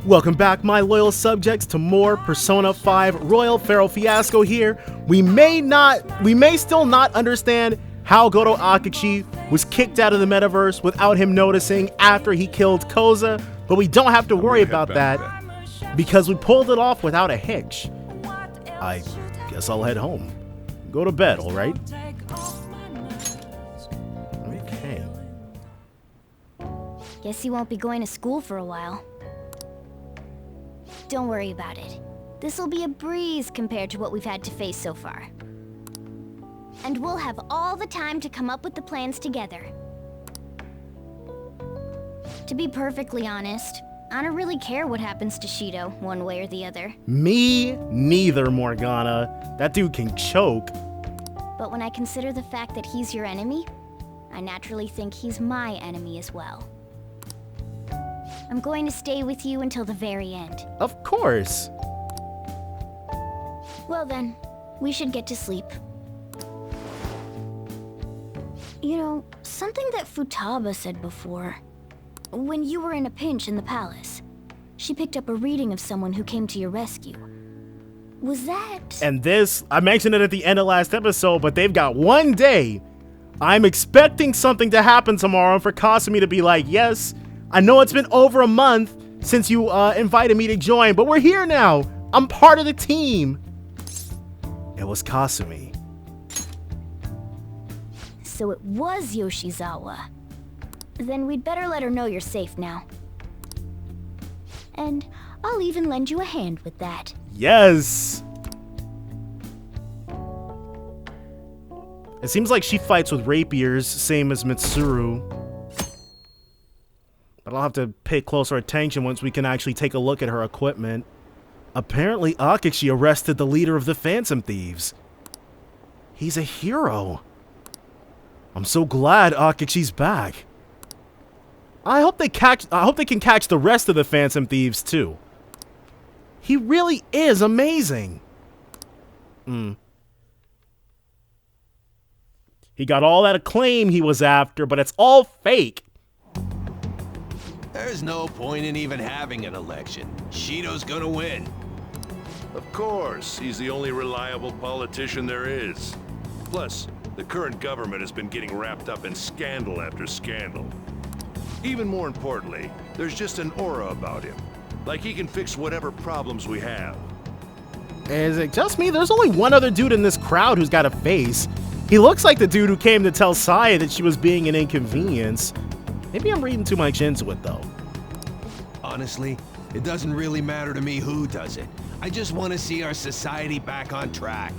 Welcome back, my loyal subjects, to more Persona 5 Royal Pharaoh Fiasco here. We may still not understand how Goto Akechi was kicked out of the metaverse without him noticing after he killed Koza, but we don't have to worry about that because we pulled it off without a hitch. I guess I'll head home. Go to bed, alright? Okay. Guess you won't be going to school for a while. Don't worry about it. This'll be a breeze compared to what we've had to face so far. And we'll have all the time to come up with the plans together. To be perfectly honest, I don't really care what happens to Shido, one way or the other. Me neither, Morgana. That dude can choke. But when I consider the fact that he's your enemy, I naturally think he's my enemy as well. I'm going to stay with you until the very end. Of course. Well then, we should get to sleep. You know, something that Futaba said before. When you were in a pinch in the palace, she picked up a reading of someone who came to your rescue. Was that... And this, I mentioned it at the end of last episode, but they've got one day. I'm expecting something to happen tomorrow for Kasumi to be like, yes, I know it's been over a month since you invited me to join, but we're here now. I'm part of the team. It was Kasumi. So it was Yoshizawa. Then we'd better let her know you're safe now. And I'll even lend you a hand with that. Yes. It seems like she fights with rapiers, same as Mitsuru. But I'll have to pay closer attention once we can actually take a look at her equipment. Apparently, Akechi arrested the leader of the Phantom Thieves. He's a hero. I'm so glad Akechi's back. I hope they can catch the rest of the Phantom Thieves too. He really is amazing. He got all that acclaim he was after, but it's all fake. There's no point in even having an election. Shido's gonna win. Of course, he's the only reliable politician there is. Plus, the current government has been getting wrapped up in scandal after scandal. Even more importantly, there's just an aura about him. Like he can fix whatever problems we have. Is it just me? There's only one other dude in this crowd who's got a face. He looks like the dude who came to tell Saya that she was being an inconvenience. Maybe I'm reading too much into it, though. Honestly, it doesn't really matter to me who does it. I just want to see our society back on track.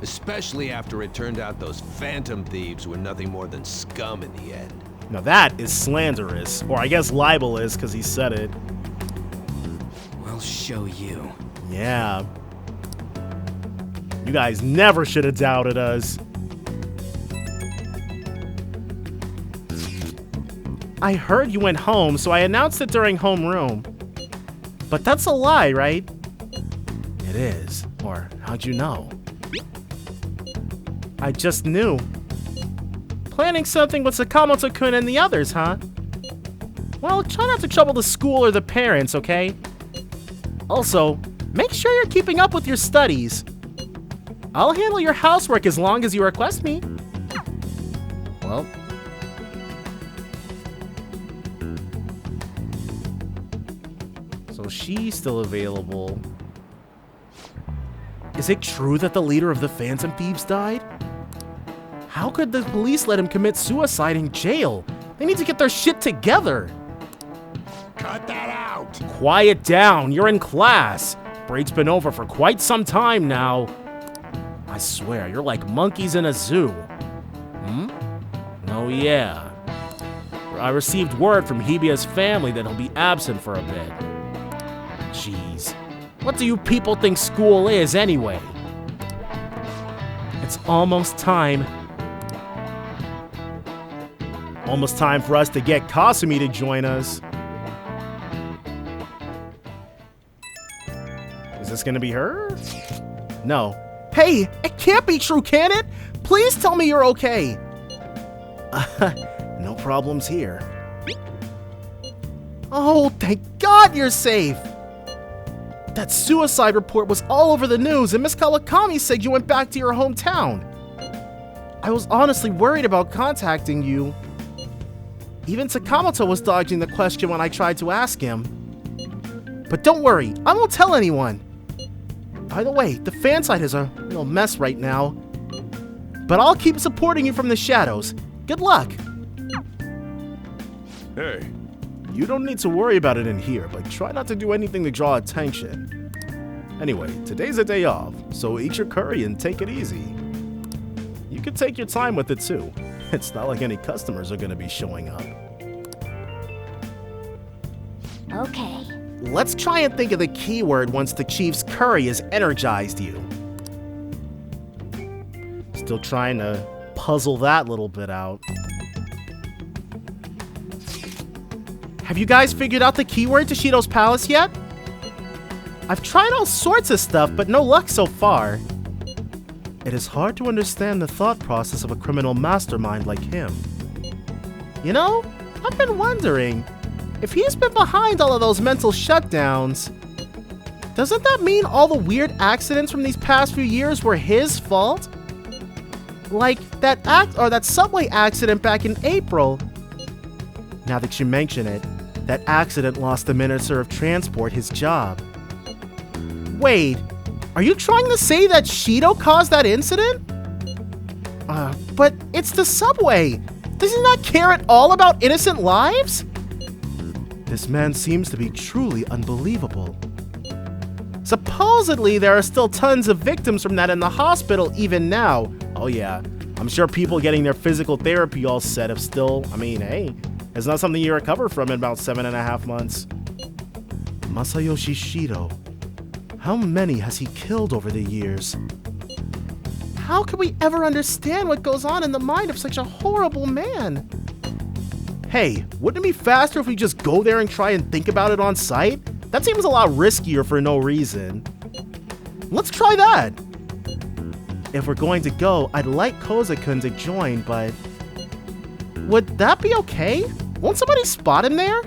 Especially after it turned out those Phantom Thieves were nothing more than scum in the end. Now that is slanderous. Or I guess libelous, because he said it. We'll show you. Yeah. You guys never should have doubted us. I heard you went home, so I announced it during homeroom. But that's a lie, right? It is. Or how'd you know? I just knew. Planning something with Sakamoto-kun and the others, huh? Well, try not to trouble the school or the parents, okay? Also, make sure you're keeping up with your studies. I'll handle your housework as long as you request me. Well... So she's still available. Is it true that the leader of the Phantom Thieves died? How could the police let him commit suicide in jail? They need to get their shit together. Cut that out! Quiet down, you're in class. Break's been over for quite some time now. I swear, you're like monkeys in a zoo. Oh yeah. I received word from Hibiya's family that he'll be absent for a bit. Jeez. What do you people think school is, anyway? It's almost time. Almost time for us to get Kasumi to join us. Is this gonna be her? No. Hey, it can't be true, can it? Please tell me you're okay. No problems here. Oh, thank God you're safe. That suicide report was all over the news, and Miss Kawakami said you went back to your hometown. I was honestly worried about contacting you. Even Sakamoto was dodging the question when I tried to ask him. But don't worry, I won't tell anyone. By the way, the fan site is a real mess right now. But I'll keep supporting you from the shadows. Good luck. Hey, You don't need to worry about it in here, but try not to do anything to draw attention. Anyway, today's a day off, so eat your curry and take it easy. You can take your time with it too. It's not like any customers are gonna be showing up. Okay. Let's try and think of the keyword once the chief's curry has energized you. Still trying to puzzle that little bit out. Have you guys figured out the keyword to Shido's palace yet? I've tried all sorts of stuff, but no luck so far. It is hard to understand the thought process of a criminal mastermind like him. You know, I've been wondering, if he's been behind all of those mental shutdowns, doesn't that mean all the weird accidents from these past few years were his fault? Like that subway accident back in April. Now that you mention it, that accident lost the Minister of Transport his job. Wait, are you trying to say that Shido caused that incident? But it's the subway. Does he not care at all about innocent lives? This man seems to be truly unbelievable. Supposedly, there are still tons of victims from that in the hospital even now. Oh yeah, I'm sure people getting their physical therapy all set have still, hey, it's not something you recover from in about 7.5 months. Masayoshi Shido. How many has he killed over the years? How can we ever understand what goes on in the mind of such a horrible man? Hey, wouldn't it be faster if we just go there and try and think about it on site? That seems a lot riskier for no reason. Let's try that! If we're going to go, I'd like Koza-kun to join, but... would that be okay? Won't somebody spot him there?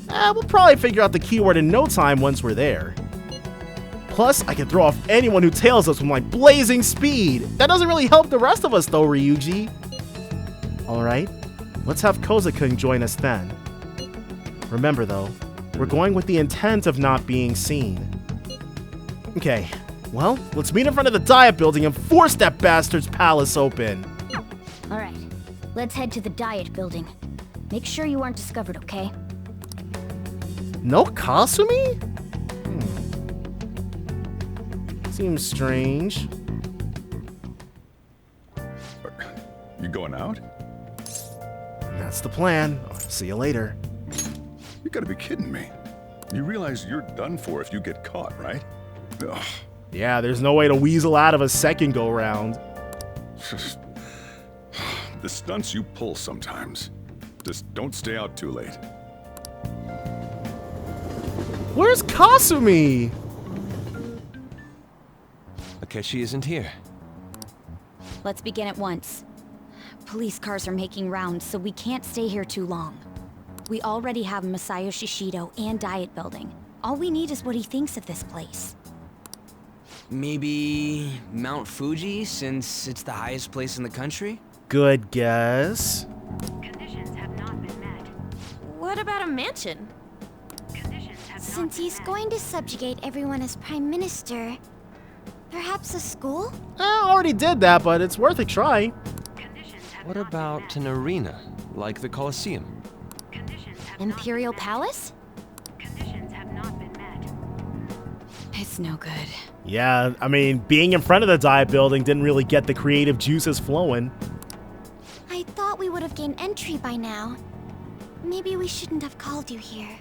We'll probably figure out the keyword in no time once we're there. Plus, I can throw off anyone who tails us with my blazing speed. That doesn't really help the rest of us though, Ryuji. Alright, let's have Koza-kun join us then. Remember though, we're going with the intent of not being seen. Okay, well, let's meet in front of the Diet Building and force that bastard's palace open. Alright, let's head to the Diet Building. Make sure you aren't discovered, okay? No Kasumi? Seems strange. You going out? That's the plan. See you later. You gotta be kidding me. You realize you're done for if you get caught, right? Ugh. Yeah, there's no way to weasel out of a second go-round. The stunts you pull sometimes. Just don't stay out too late. Where's Kasumi? Akechi isn't here. Let's begin at once. Police cars are making rounds, so we can't stay here too long. We already have Masayoshi Shido and Diet Building. All we need is what he thinks of this place. Maybe Mount Fuji, since it's the highest place in the country? Good guess. Conditions have not been met. What about a mansion? Conditions have not Since been he's met. going to subjugate everyone as Prime Minister, perhaps a school? I already did that, but it's worth a try. Conditions have What not been about met. an arena, like the Colosseum? Conditions have Imperial not been Palace? met. Conditions have not been met. It's no good. Yeah, being in front of the Diet Building didn't really get the creative juices flowing. I thought we would have gained entry by now. Maybe we shouldn't have called you here.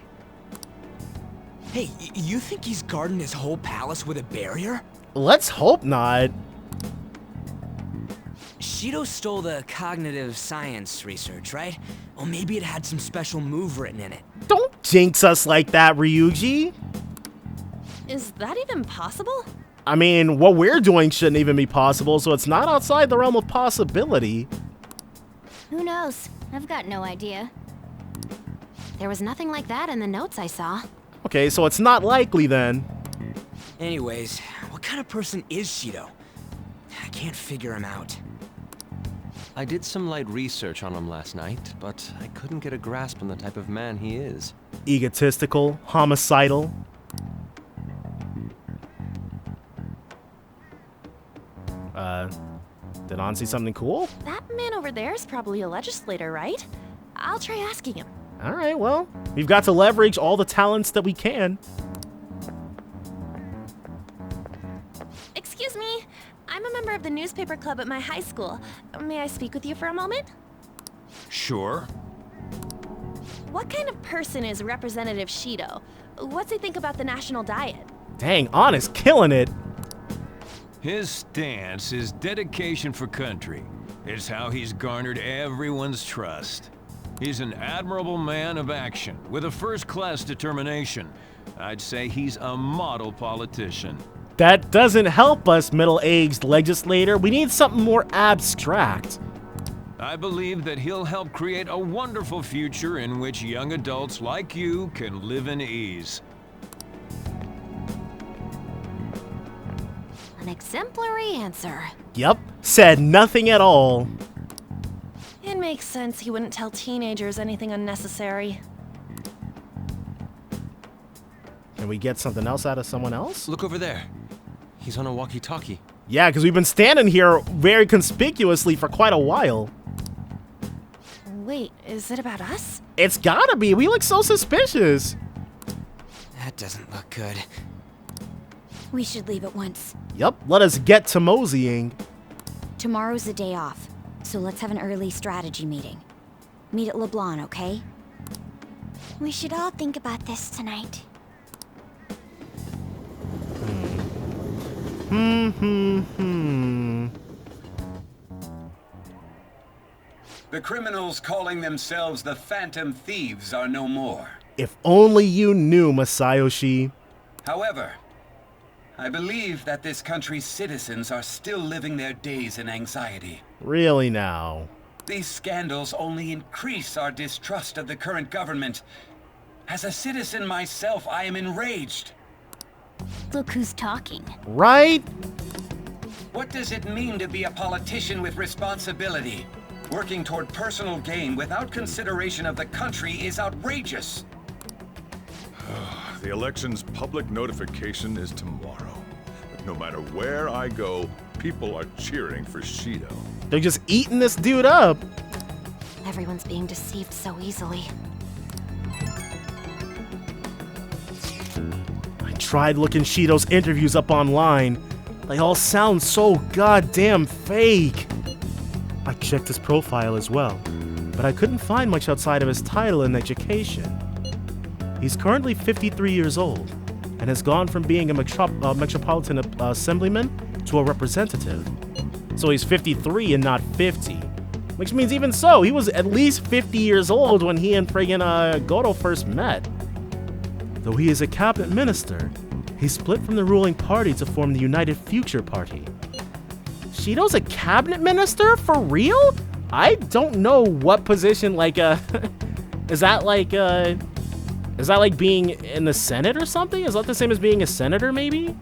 Hey, you think he's guarding his whole palace with a barrier? Let's hope not. Shido stole the cognitive science research, right? Or maybe it had some special move written in it. Don't jinx us like that, Ryuji. Is that even possible? What we're doing shouldn't even be possible, so it's not outside the realm of possibility. Who knows? I've got no idea. There was nothing like that in the notes I saw. Okay, so it's not likely then. Anyways, what kind of person is Shido? I can't figure him out. I did some light research on him last night, but I couldn't get a grasp on the type of man he is. Egotistical, homicidal. Did On see something cool? That man over there is probably a legislator, right? I'll try asking him. All right, well, we've got to leverage all the talents that we can. Excuse me. I'm a member of the newspaper club at my high school. May I speak with you for a moment? Sure. What kind of person is Representative Shido? What's he think about the national diet? Dang, On is killing it. His stance is dedication for country. It's how he's garnered everyone's trust. He's an admirable man of action, with a first-class determination. I'd say he's a model politician. That doesn't help us, middle-aged legislator. We need something more abstract. I believe that he'll help create a wonderful future in which young adults like you can live in ease. An exemplary answer. Yep, said nothing at all. It makes sense he wouldn't tell teenagers anything unnecessary. Can we get something else out of someone else? Look over there. He's on a walkie-talkie. Yeah, because we've been standing here very conspicuously for quite a while. Wait, is it about us? It's gotta be. We look so suspicious. That doesn't look good. We should leave at once. Yep, let us get to moseying. Tomorrow's the day off, so let's have an early strategy meeting. Meet at LeBlanc, okay? We should all think about this tonight. The criminals calling themselves the Phantom Thieves are no more. If only you knew, Masayoshi. However, I believe that this country's citizens are still living their days in anxiety. Really now. These scandals only increase our distrust of the current government. As a citizen myself, I am enraged. Look who's talking. Right? What does it mean to be a politician with responsibility? Working toward personal gain without consideration of the country is outrageous. The election's public notification is tomorrow. But no matter where I go, people are cheering for Shido. They're just eating this dude up. Everyone's being deceived so easily. I tried looking Shido's interviews up online. They all sound so goddamn fake. I checked his profile as well, but I couldn't find much outside of his title and education. He's currently 53 years old and has gone from being a metropolitan assemblyman to a representative. So he's 53 and not 50, which means even so, he was at least 50 years old when he and friggin' Goto first met. Though he is a cabinet minister, he split from the ruling party to form the United Future Party. Shido's a cabinet minister? For real? I don't know what position, like, is that like being in the Senate or something? Is that the same as being a senator, maybe?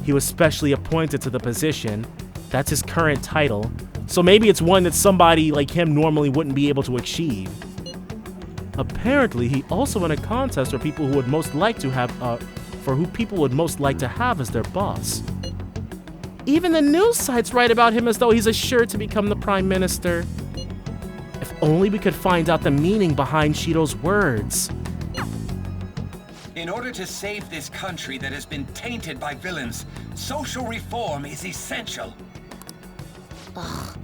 He was specially appointed to the position. That's his current title. So maybe it's one that somebody like him normally wouldn't be able to achieve. Apparently, he also won a contest for people who would most like to have, who people would most like to have as their boss. Even the news sites write about him as though he's assured to become the prime minister. If only we could find out the meaning behind Shido's words. In order to save this country that has been tainted by villains, social reform is essential. Ugh.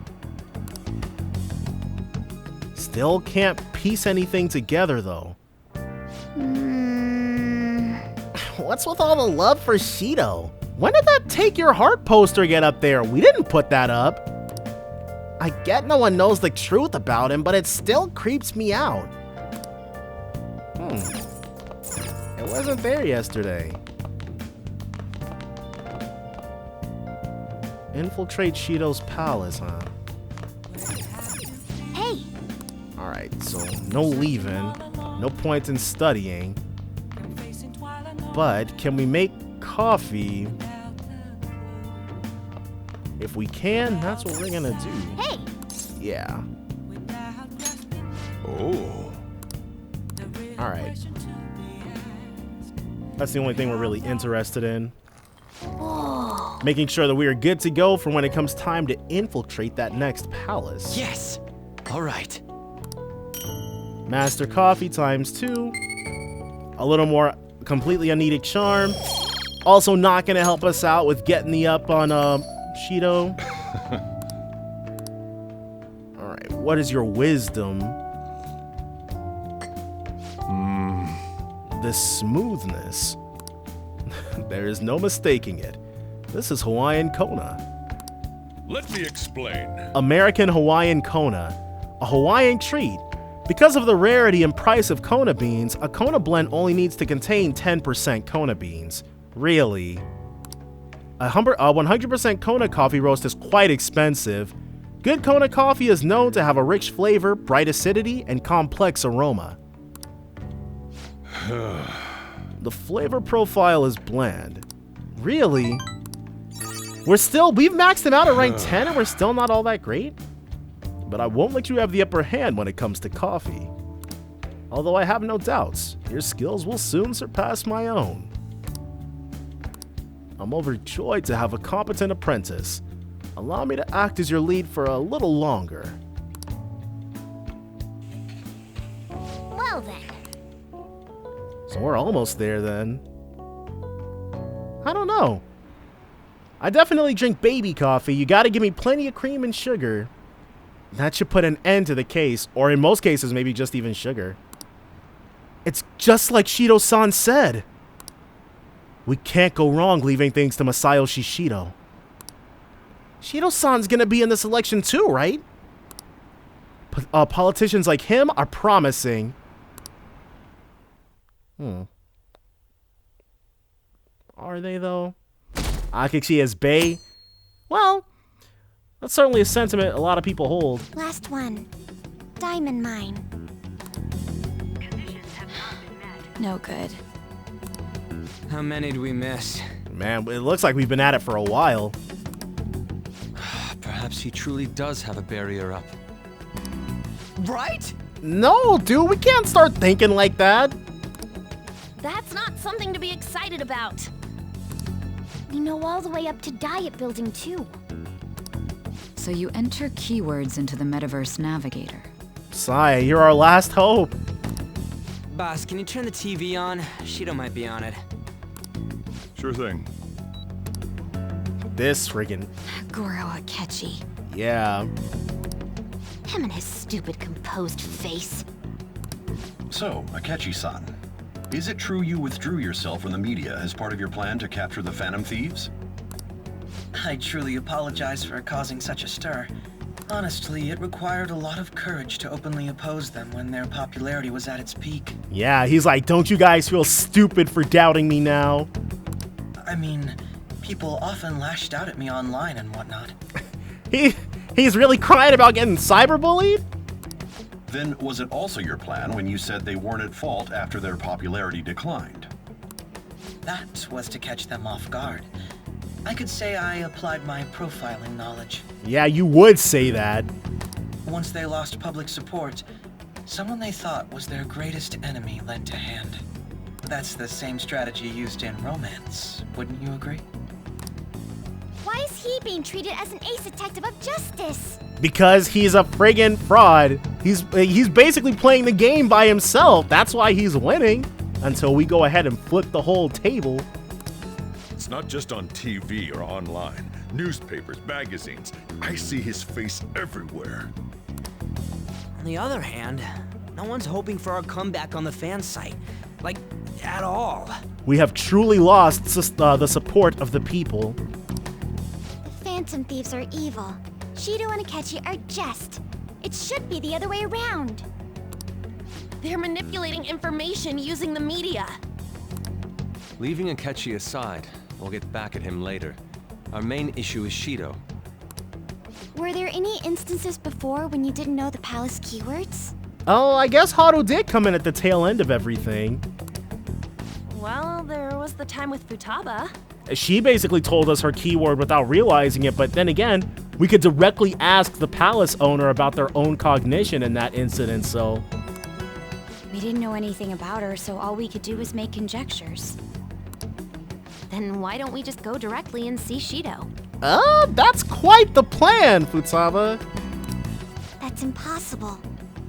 Still can't piece anything together, though. What's with all the love for Shido? When did that Take Your Heart poster get up there? We didn't put that up. I get no one knows the truth about him, but it still creeps me out. It wasn't there yesterday. Infiltrate Shido's palace, huh? Hey! Alright, so no leaving, no point in studying. But can we make coffee? If we can, that's what we're gonna do. Hey! Yeah. Oh. Alright. That's the only thing we're really interested in. Whoa. Making sure that we are good to go for when it comes time to infiltrate that next palace. Yes! Alright. Master coffee times 2. A little more completely unneeded charm. Also not gonna help us out with getting the up on Shido. Alright, what is your wisdom? The smoothness. There is no mistaking it. This is Hawaiian Kona. Let me explain. American Hawaiian Kona. A Hawaiian treat. Because of the rarity and price of Kona beans, a Kona blend only needs to contain 10% Kona beans. Really? A 100% Kona coffee roast is quite expensive. Good Kona coffee is known to have a rich flavor, bright acidity, and complex aroma. The flavor profile is bland. Really? We've maxed him out at rank 10 and we're still not all that great? But I won't let you have the upper hand when it comes to coffee. Although I have no doubts, your skills will soon surpass my own. I'm overjoyed to have a competent apprentice. Allow me to act as your lead for a little longer. Well then. So we're almost there then. I don't know. I definitely drink baby coffee. You gotta give me plenty of cream and sugar. That should put an end to the case, or in most cases, maybe just even sugar. It's just like Shido-san said. We can't go wrong leaving things to Masayoshi Shido. Shido-san's gonna be in this election too, right? Politicians like him are promising. Are they though? Akechi as Bae? Well, that's certainly a sentiment a lot of people hold. Last one. Diamond mine. Conditions have not been met. No good. How many do we miss? Man, it looks like we've been at it for a while. Perhaps he truly does have a barrier up. Right? No, dude, we can't start thinking like that. That's not something to be excited about. We know all the way up to diet building too. So you enter keywords into the Metaverse Navigator. Sai, you're our last hope. Boss, can you turn the TV on? Shido might be on it. Sure thing. This friggin'... Goro Akechi. Yeah. Him and his stupid composed face. So, Akechi-san, is it true you withdrew yourself from the media as part of your plan to capture the Phantom Thieves? I truly apologize for causing such a stir. Honestly, it required a lot of courage to openly oppose them when their popularity was at its peak. Yeah, he's like, don't you guys feel stupid for doubting me now? I mean, people often lashed out at me online and whatnot. He's really crying about getting cyberbullied? Then was it also your plan when you said they weren't at fault after their popularity declined? That was to catch them off guard. I could say I applied my profiling knowledge. Yeah, you would say that. Once they lost public support, someone they thought was their greatest enemy lent a hand. That's the same strategy used in romance, wouldn't you agree? Why is he being treated as an ace detective of justice? Because he's a friggin' fraud. He's basically playing the game by himself. That's why he's winning. Until we go ahead and flip the whole table. It's not just on TV or online. Newspapers, magazines. I see his face everywhere. On the other hand, no one's hoping for our comeback on the fan site. Like, at all. We have truly lost the support of the people. The Phantom Thieves are evil. Shido and Akechi are just. It should be the other way around. They're manipulating information using the media. Leaving Akechi aside, we'll get back at him later. Our main issue is Shido. Were there any instances before when you didn't know the palace keywords? Oh, I guess Haru did come in at the tail end of everything. Well, there was the time with Futaba. She basically told us her keyword without realizing it, but then again, we could directly ask the palace owner about their own cognition in that incident, so... We didn't know anything about her, so all we could do was make conjectures. Then why don't we just go directly and see Shido? That's quite the plan, Futaba. That's impossible.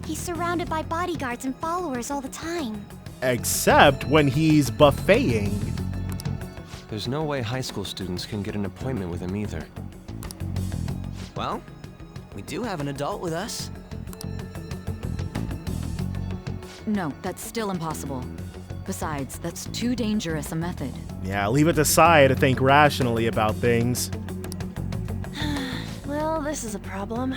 He's surrounded by bodyguards and followers all the time. Except when he's buffeting. There's no way high school students can get an appointment with him either. Well, we do have an adult with us. No, that's still impossible. Besides, that's too dangerous a method. Yeah, leave it to Sai to think rationally about things. Well, this is a problem.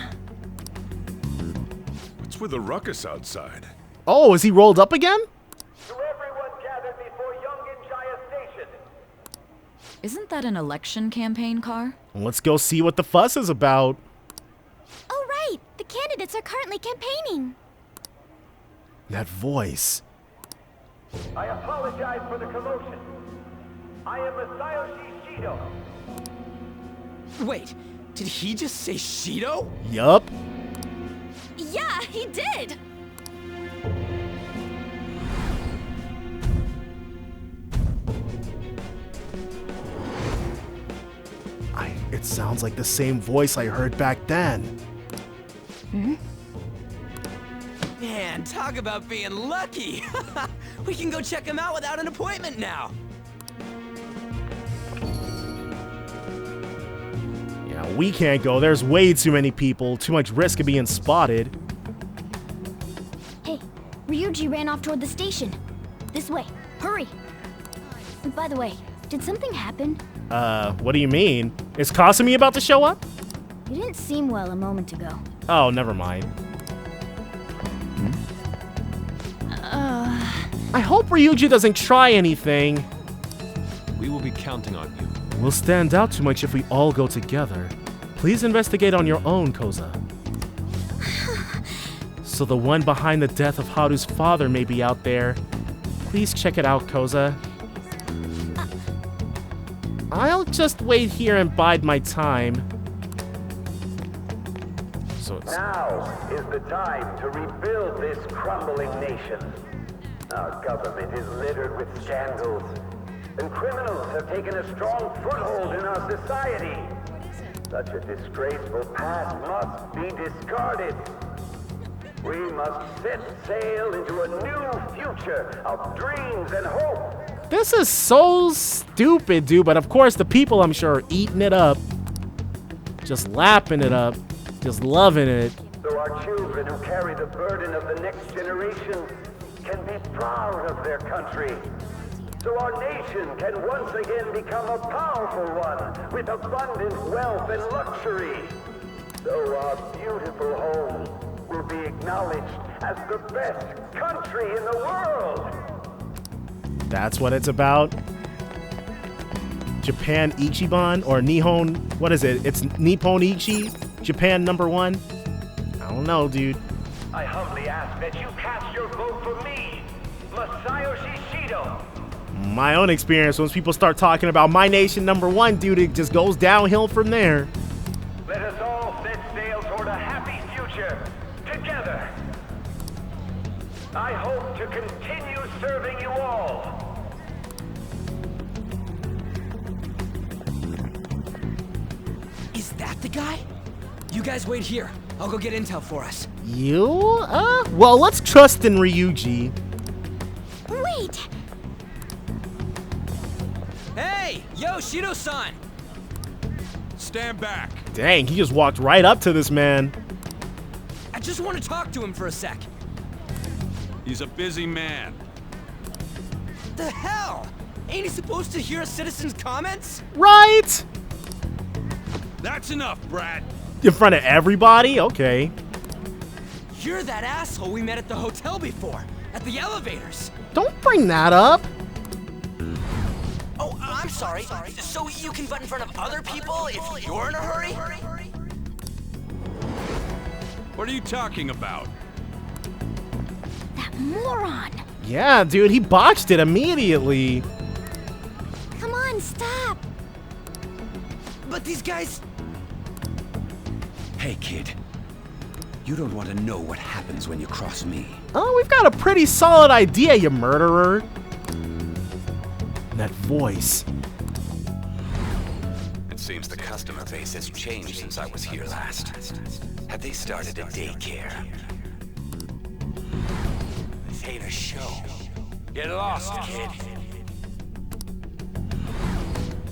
What's with the ruckus outside? Oh, is he rolled up again? To everyone gathered before Yongen-Jaya Station. Isn't that an election campaign car? Let's go see what the fuss is about. Oh, right! The candidates are currently campaigning. That voice. I apologize for the commotion. I am Masayoshi Shido. Wait, did he just say Shido? Yup. Yeah, he did! It sounds like the same voice I heard back then. Man, talk about being lucky! We can go check him out without an appointment now! Yeah, we can't go. There's way too many people. Too much risk of being spotted. Hey, Ryuji ran off toward the station. This way. Hurry! And by the way, did something happen? What do you mean? Is Kasumi about to show up? You didn't seem well a moment ago. Oh, never mind. I hope Ryuji doesn't try anything. We will be counting on you. We'll stand out too much if we all go together. Please investigate on your own, Koza. So the one behind the death of Haru's father may be out there. Please check it out, Koza. I'll just wait here and bide my time. So it's... Now is the time to rebuild this crumbling nation. Our government is littered with scandals, and criminals have taken a strong foothold in our society. Such a disgraceful past must be discarded. We must set sail into a new future of dreams and hope. This is so stupid, dude, but of course the people, I'm sure, are eating it up. Just lapping it up. Just loving it. So our children who carry the burden of the next generation can be proud of their country. So our nation can once again become a powerful one with abundant wealth and luxury. So our beautiful home will be acknowledged as the best country in the world. That's what it's about. Japan Ichiban or Nihon, what is it? It's Nippon Ichi, Japan #1. I don't know, dude. I humbly ask that you cast your vote for me, Masayoshi Shido. My own experience, once people start talking about my nation #1, dude, it just goes downhill from there. Let us all set sail toward a happy future together. I hope to continue serving you all. Is that the guy? You guys wait here. I'll go get intel for us. You? Well, let's trust in Ryuji. Wait! Hey! Yo, Shido-san! Stand back. Dang, he just walked right up to this man. I just want to talk to him for a sec. He's a busy man. The hell? Ain't he supposed to hear a citizen's comments? Right? That's enough, Brad. In front of everybody? Okay. You're that asshole we met at the hotel before, at the elevators. Don't bring that up. Oh, I'm sorry. So you can butt in front of other people if you're in a hurry? What are you talking about? That moron! Yeah, dude, he botched it immediately. Come on, stop! But these guys... Hey, kid. You don't want to know what happens when you cross me. Oh, we've got a pretty solid idea, you murderer. That voice. It seems the customer base has changed since I was here last. Have they started a daycare? This ain't a show. Get lost, kid.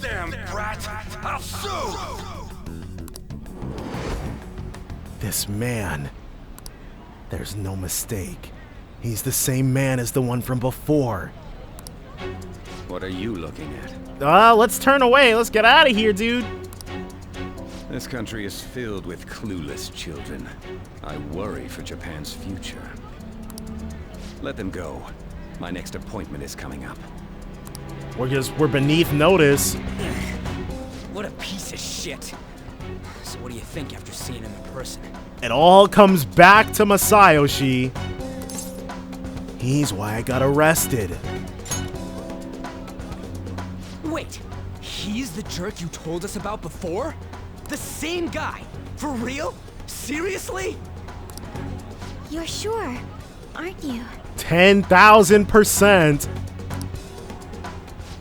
Damn brat! I'll sue! This man. There's no mistake. He's the same man as the one from before. What are you looking at? Let's turn away. Let's get out of here, dude. This country is filled with clueless children. I worry for Japan's future. Let them go. My next appointment is coming up. We're beneath notice. What a piece of shit. So what do you think after seeing him in person? It all comes back to Masayoshi. He's why I got arrested. Wait, he's the jerk you told us about before? The same guy? For real? Seriously? You're sure, aren't you? 10,000%.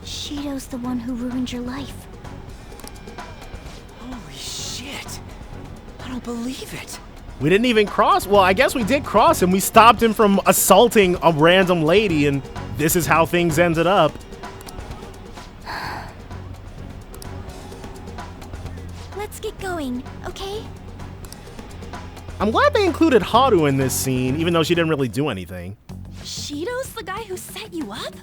Shido's the one who ruined your life. Holy shit. I don't believe it. We didn't even cross. Well, I guess we did cross him. We stopped him from assaulting a random lady, and this is how things ended up. Let's get going, okay? I'm glad they included Haru in this scene, even though she didn't really do anything. Shido's the guy who set you up?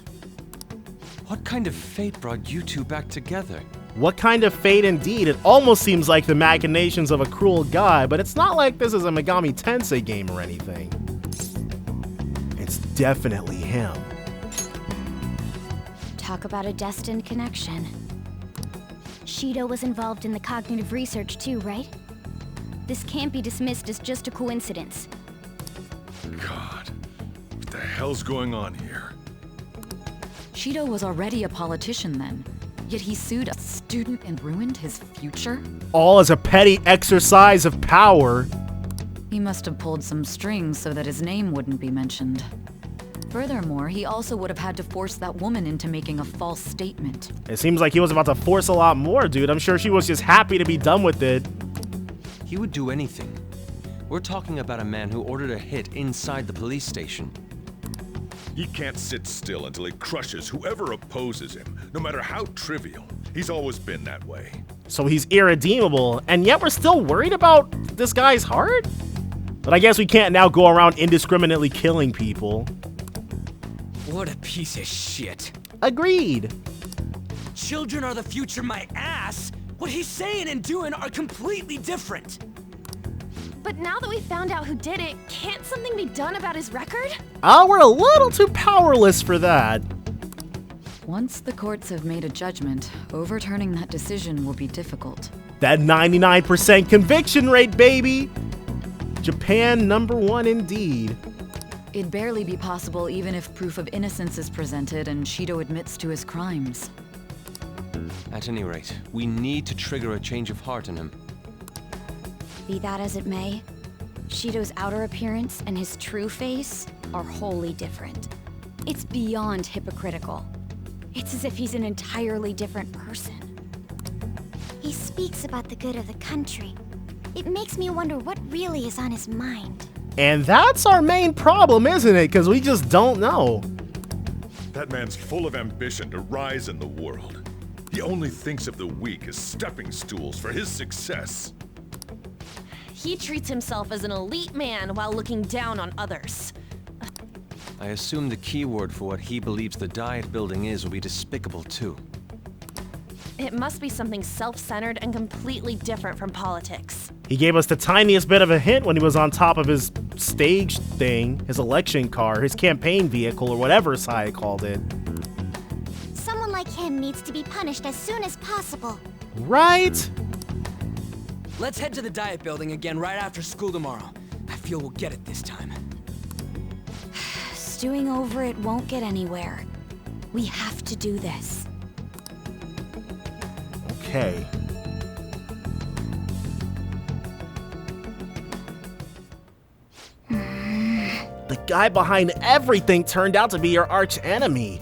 What kind of fate brought you two back together? What kind of fate indeed? It almost seems like the machinations of a cruel guy, but it's not like this is a Megami Tensei game or anything. It's definitely him. Talk about a destined connection. Shido was involved in the cognitive research too, right? This can't be dismissed as just a coincidence. God, what the hell's going on here? Shido was already a politician then, yet he sued a student and ruined his future? All as a petty exercise of power. He must have pulled some strings so that his name wouldn't be mentioned. Furthermore, he also would have had to force that woman into making a false statement. It seems like he was about to force a lot more, dude. I'm sure she was just happy to be done with it. He would do anything. We're talking about a man who ordered a hit inside the police station. He can't sit still until he crushes whoever opposes him, no matter how trivial. He's always been that way. So he's irredeemable, and yet we're still worried about this guy's heart? But I guess we can't now go around indiscriminately killing people. What a piece of shit. Agreed. Children are the future, my ass. What he's saying and doing are completely different. But now that we found out who did it, can't something be done about his record? We're a little too powerless for that. Once the courts have made a judgment, overturning that decision will be difficult. That 99% conviction rate, baby! Japan #1 indeed. It'd barely be possible even if proof of innocence is presented and Shido admits to his crimes. At any rate, we need to trigger a change of heart in him. Be that as it may, Shido's outer appearance and his true face are wholly different. It's beyond hypocritical. It's as if he's an entirely different person. He speaks about the good of the country. It makes me wonder what really is on his mind. And that's our main problem, isn't it? Because we just don't know. That man's full of ambition to rise in the world. He only thinks of the weak as stepping stools for his success. He treats himself as an elite man while looking down on others. I assume the key word for what he believes the Diet building is will be despicable too. It must be something self-centered and completely different from politics. He gave us the tiniest bit of a hint when he was on top of his stage thing, his election car, his campaign vehicle, or whatever Sai called it. Someone like him needs to be punished as soon as possible. Right? Let's head to the Diet building again right after school tomorrow. I feel we'll get it this time. Stewing over it won't get anywhere. We have to do this. Okay. The guy behind everything turned out to be your arch enemy.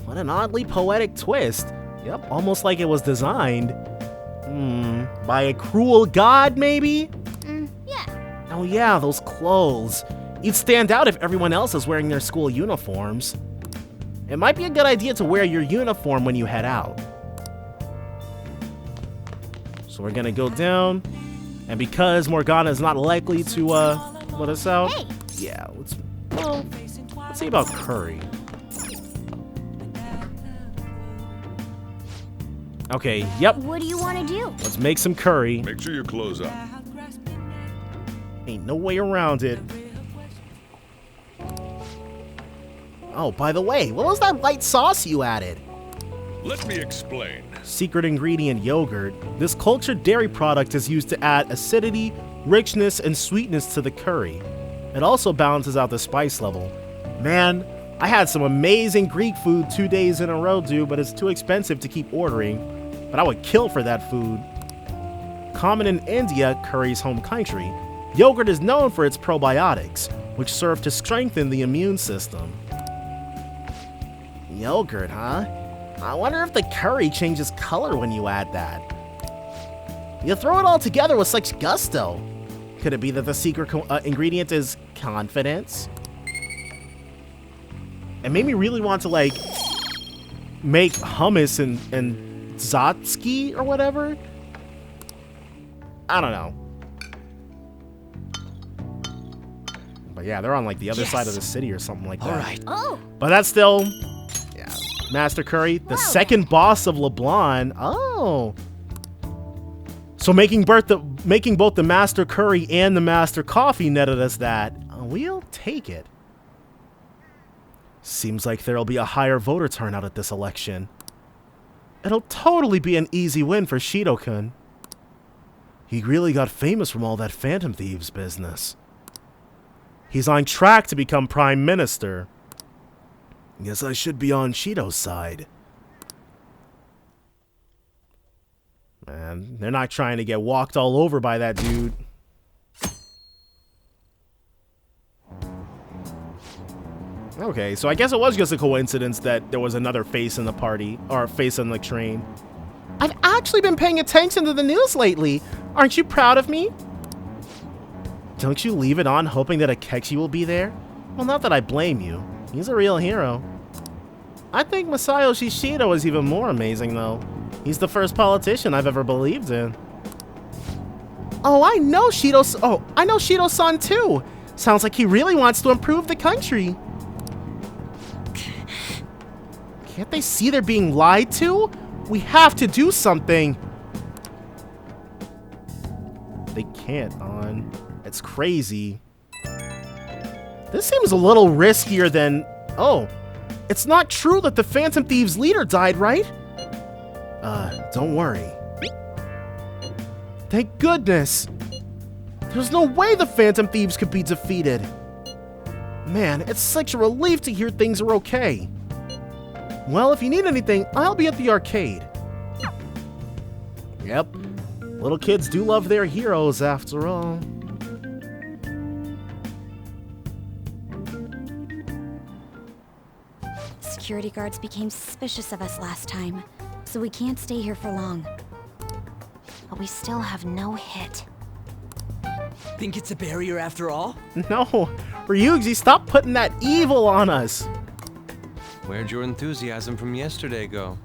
What an oddly poetic twist. Yep, almost like it was designed. By a cruel god, maybe? Yeah. Oh yeah, those clothes. You'd stand out if everyone else is wearing their school uniforms. It might be a good idea to wear your uniform when you head out. So we're gonna go down, and because Morgana is not likely to let us out, yeah, let's see about curry. Okay, yep. What do you want to do? Let's make some curry. Make sure you close up. Ain't no way around it. Oh, by the way, what was that light sauce you added? Let me explain. Secret ingredient yogurt. This cultured dairy product is used to add acidity, richness, and sweetness to the curry. It also balances out the spice level. Man, I had some amazing Greek food 2 days in a row, dude, but it's too expensive to keep ordering. But I would kill for that food. Common in India, curry's home country, yogurt is known for its probiotics, which serve to strengthen the immune system. Yogurt, huh? I wonder if the curry changes color when you add that. You throw it all together with such gusto. Could it be that the secret ingredient is confidence? It made me really want to, like, make hummus and Zatski or whatever. I don't know. But yeah, they're on, like, the other side of the city or something like that. All right. Oh. But that's still... yeah. Master Curry, the second boss of LeBlanc. Oh. So making both the Master Curry and the Master Coffee netted us that. We'll take it. Seems like there'll be a higher voter turnout at this election. It'll totally be an easy win for Shido-kun. He really got famous from all that Phantom Thieves business. He's on track to become Prime Minister. Guess I should be on Shido's side. Man, they're not trying to get walked all over by that dude. Okay, so I guess it was just a coincidence that there was another face in the party, or face on the train. I've actually been paying attention to the news lately. Aren't you proud of me? Don't you leave it on hoping that Akechi will be there? Well, not that I blame you. He's a real hero. I think Masayoshi Shido is even more amazing, though. He's the first politician I've ever believed in. Oh, I know Shido-san too. Sounds like he really wants to improve the country. Can't they see they're being lied to? We have to do something. They can't, On. It's crazy. This seems a little riskier than... Oh, it's not true that the Phantom Thieves leader died, right? Don't worry. Thank goodness. There's no way the Phantom Thieves could be defeated. Man, it's such a relief to hear things are okay. Well, if you need anything, I'll be at the arcade. Yep. Little kids do love their heroes, after all. Security guards became suspicious of us last time, so we can't stay here for long. But we still have no hit. Think it's a barrier after all? No, Ryuji, stop putting that evil on us. Where'd your enthusiasm from yesterday go?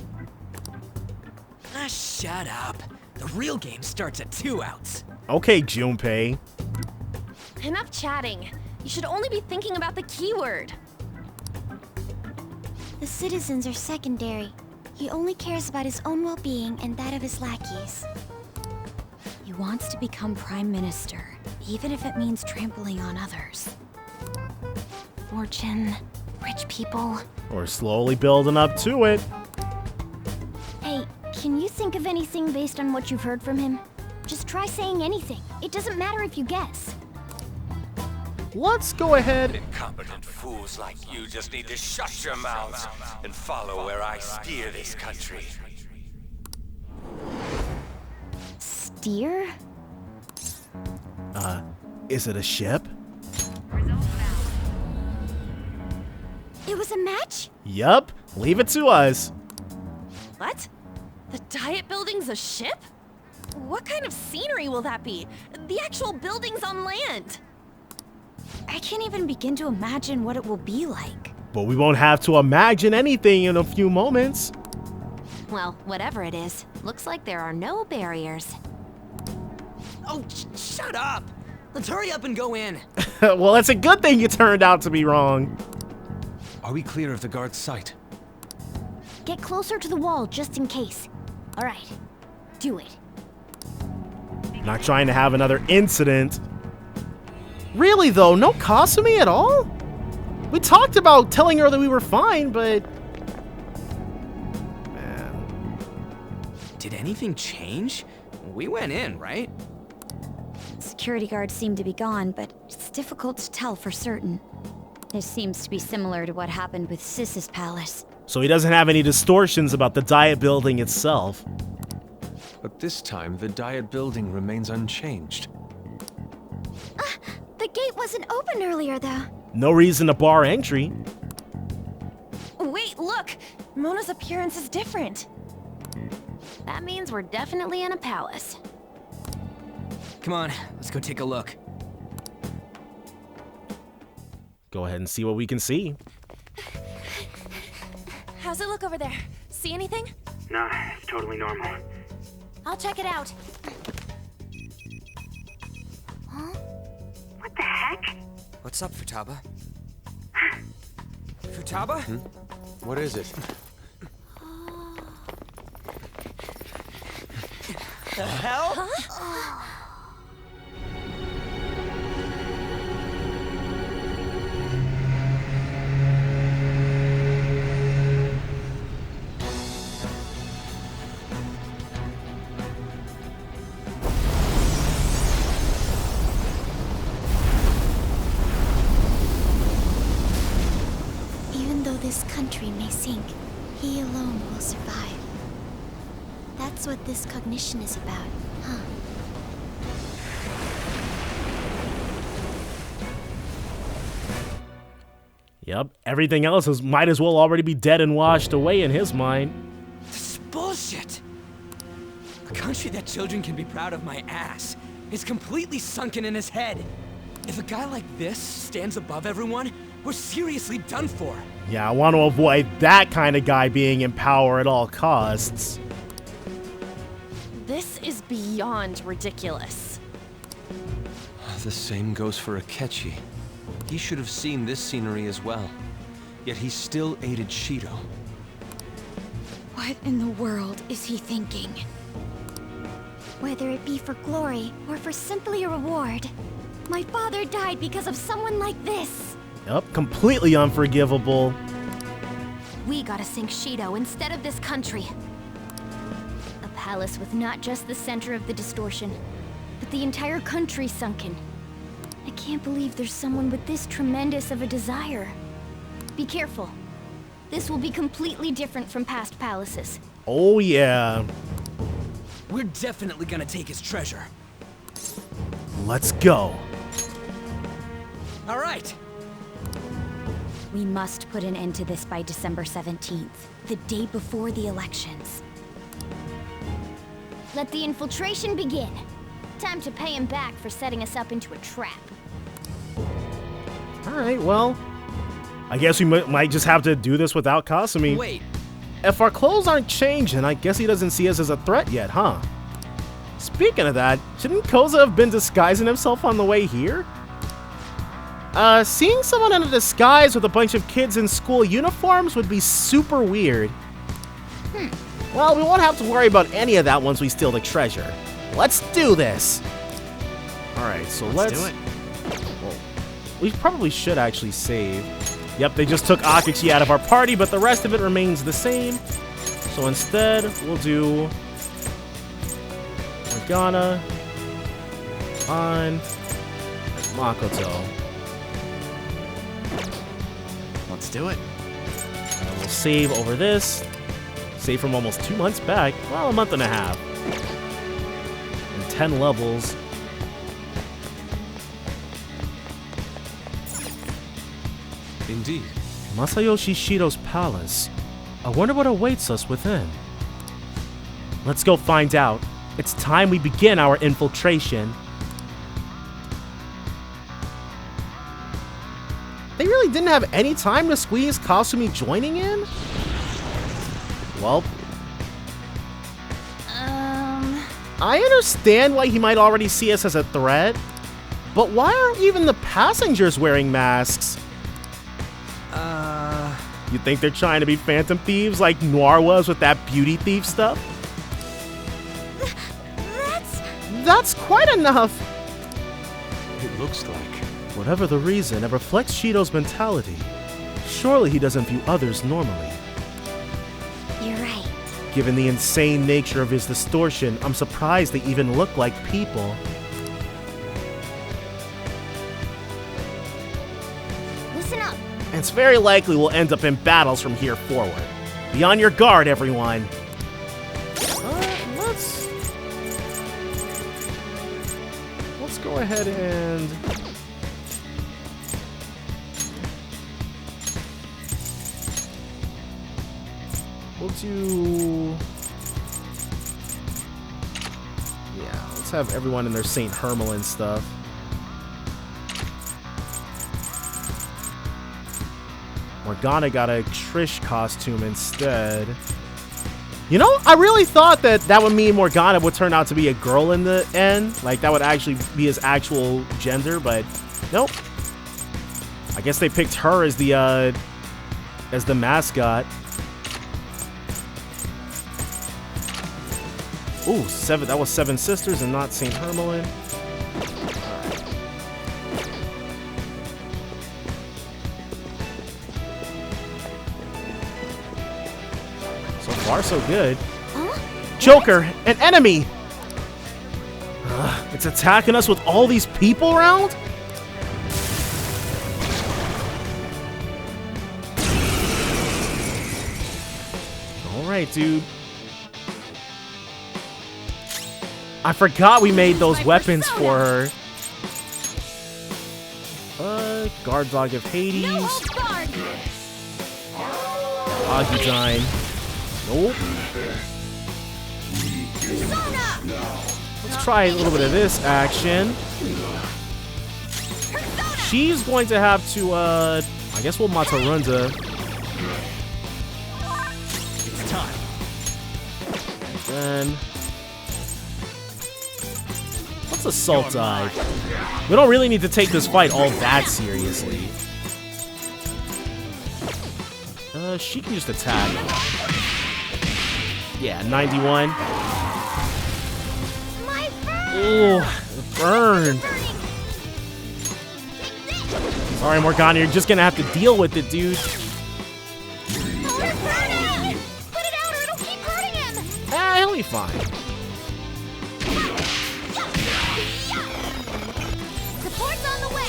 Ah, shut up. The real game starts at 2 outs. Okay, Junpei. Enough chatting. You should only be thinking about the keyword. The citizens are secondary. He only cares about his own well-being and that of his lackeys. He wants to become Prime Minister, even if it means trampling on others. Fortune, rich people. We're slowly building up to it. Hey, can you think of anything based on what you've heard from him? Just try saying anything. It doesn't matter if you guess. let's go ahead. Incompetent fools like you just need to shut your mouths and follow where I steer this country. Steer? Is it a ship? It was a match? Yup, leave it to us. What? The Diet Building's a ship? What kind of scenery will that be? The actual building's on land. I can't even begin to imagine what it will be like. But we won't have to imagine anything in a few moments. Well, whatever it is, looks like there are no barriers. Oh, shut up! Let's hurry up and go in. Well, it's a good thing you turned out to be wrong. Are we clear of the guard's sight? Get closer to the wall just in case. All right, do it. Not trying to have another incident. Really though, no Kasumi at all? We talked about telling her that we were fine, but... Man. Did anything change? We went in, right? Security guards seem to be gone, but it's difficult to tell for certain. This seems to be similar to what happened with Sis's palace. So he doesn't have any distortions about the Diet Building itself. But this time, the Diet Building remains unchanged. The gate wasn't open earlier, though. No reason to bar entry. Wait, look! Mona's appearance is different. That means we're definitely in a palace. Come on, let's go take a look. Go ahead and see what we can see. How's it look over there? See anything? Nah, it's totally normal. I'll check it out. Huh? What the heck? What's up, Futaba? Futaba? What is it? The hell? Huh? Even though this country may sink, he alone will survive. That's what this cognition is about, huh? Yep, everything else might as well already be dead and washed away in his mind. This is bullshit! A country that children can be proud of my ass is completely sunken in his head. If a guy like this stands above everyone, we're seriously done for. Yeah, I want to avoid that kind of guy being in power at all costs. This is beyond ridiculous. The same goes for Akechi. He should have seen this scenery as well. Yet he still aided Shido. What in the world is he thinking? Whether it be for glory or for simply a reward, my father died because of someone like this. Yep, completely unforgivable. We gotta sink Shido instead of this country. A palace with not just the center of the distortion, but the entire country sunken. I can't believe there's someone with this tremendous of a desire. Be careful. This will be completely different from past palaces. Oh yeah. We're definitely gonna take his treasure. Let's go. All right. We must put an end to this by December 17th, the day before the elections. Let the infiltration begin. Time to pay him back for setting us up into a trap. Alright, well, I guess we might just have to do this without Kasumi. Wait. If our clothes aren't changing, I guess he doesn't see us as a threat yet, huh? Speaking of that, shouldn't Koza have been disguising himself on the way here? Seeing someone in a disguise with a bunch of kids in school uniforms would be super weird. Well, we won't have to worry about any of that once we steal the treasure. Let's do this! Alright, so let's do it. Well, we probably should actually save. Yep, they just took Akechi out of our party, but the rest of it remains the same. So instead, we'll do Morgana on Makoto. Let's do it. And we'll save over this. Save from almost 2 months back. Well, a month and a half. And 10 levels. Indeed. Masayoshi Shido's palace. I wonder what awaits us within. Let's go find out. It's time we begin our infiltration. They really didn't have any time to squeeze Kasumi joining in? Well, I understand why he might already see us as a threat, but why aren't even the passengers wearing masks? You think they're trying to be phantom thieves like Noir was with that beauty thief stuff? That's quite enough. It looks like. Whatever the reason, it reflects Shido's mentality. Surely he doesn't view others normally. You're right. Given the insane nature of his distortion, I'm surprised they even look like people. Listen up. And it's very likely we'll end up in battles from here forward. Be on your guard, everyone. Let's go ahead and... We'll do... Yeah, let's have everyone in their St. Hermelin stuff. Morgana got a Trish costume instead. You know, I really thought that would mean Morgana would turn out to be a girl in the end. Like, that would actually be his actual gender, but nope. I guess they picked her as the mascot. Ooh, that was Seven Sisters and not St. Hermelin. So far, so good. Huh? Joker, an enemy! It's attacking us with all these people around? Alright, dude. I forgot we made those weapons for her. Guard Dog of Hades. Agudine. Nope. Let's try a little bit of this action. She's going to have to, I guess we'll Matarunda. It's time. And then... let's Assault Dive. We don't really need to take this fight all that seriously. She can just attack. Yeah, 91. Oh, burn. Sorry, Morgana, you're just gonna have to deal with it, dude. Ah, he'll be fine.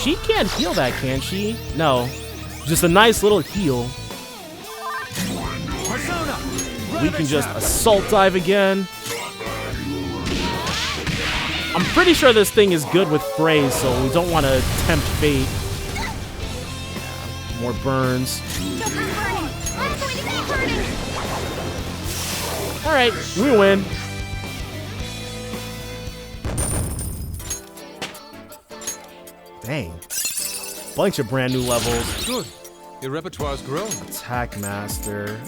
She can't heal that, can she? No. Just a nice little heal. We can just Assault Dive again. I'm pretty sure this thing is good with phrase, so we don't want to tempt fate. Yeah, more burns. Alright, we win. Dang. Bunch of brand new levels. Good. Your repertoire's grown. Attack Master.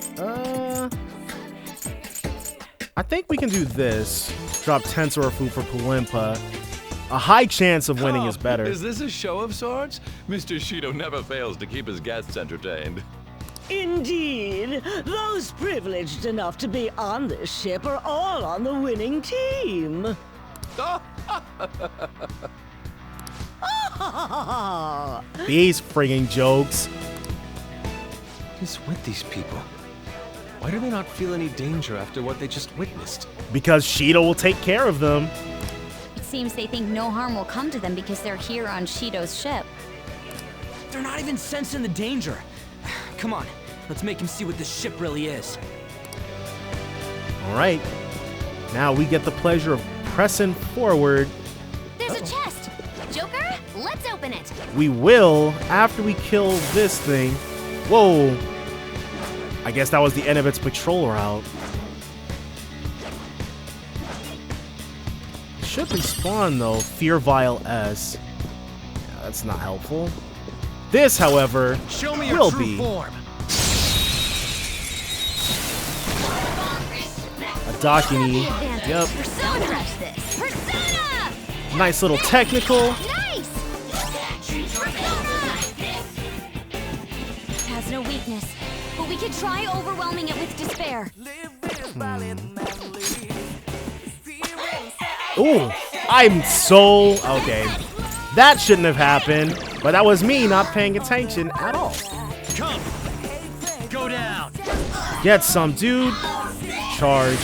I think we can do this. Drop Tensor food for Pulimpa. A high chance of winning is better. Is this a show of sorts? Mr. Shido never fails to keep his guests entertained. Indeed. Those privileged enough to be on this ship are all on the winning team. These frigging jokes. What is with these people? Why do they not feel any danger after what they just witnessed? Because Shido will take care of them. It seems they think no harm will come to them because they're here on Shido's ship. They're not even sensing the danger. Come on, let's make him see what this ship really is. All right. Now we get the pleasure of pressing forward. There's a chest. Joker, let's open it. We will after we kill this thing. Whoa. I guess that was the end of its patrol route. Should respawn though. Fear Vial S. Yeah, that's not helpful. This, however, will be a Dakini. Yep. Nice little technical. Nice. It has no weakness, but we could try overwhelming it with despair. Ooh, I'm so okay. That shouldn't have happened, but that was me not paying attention at all. Come, go down. Get some, dude. Charge.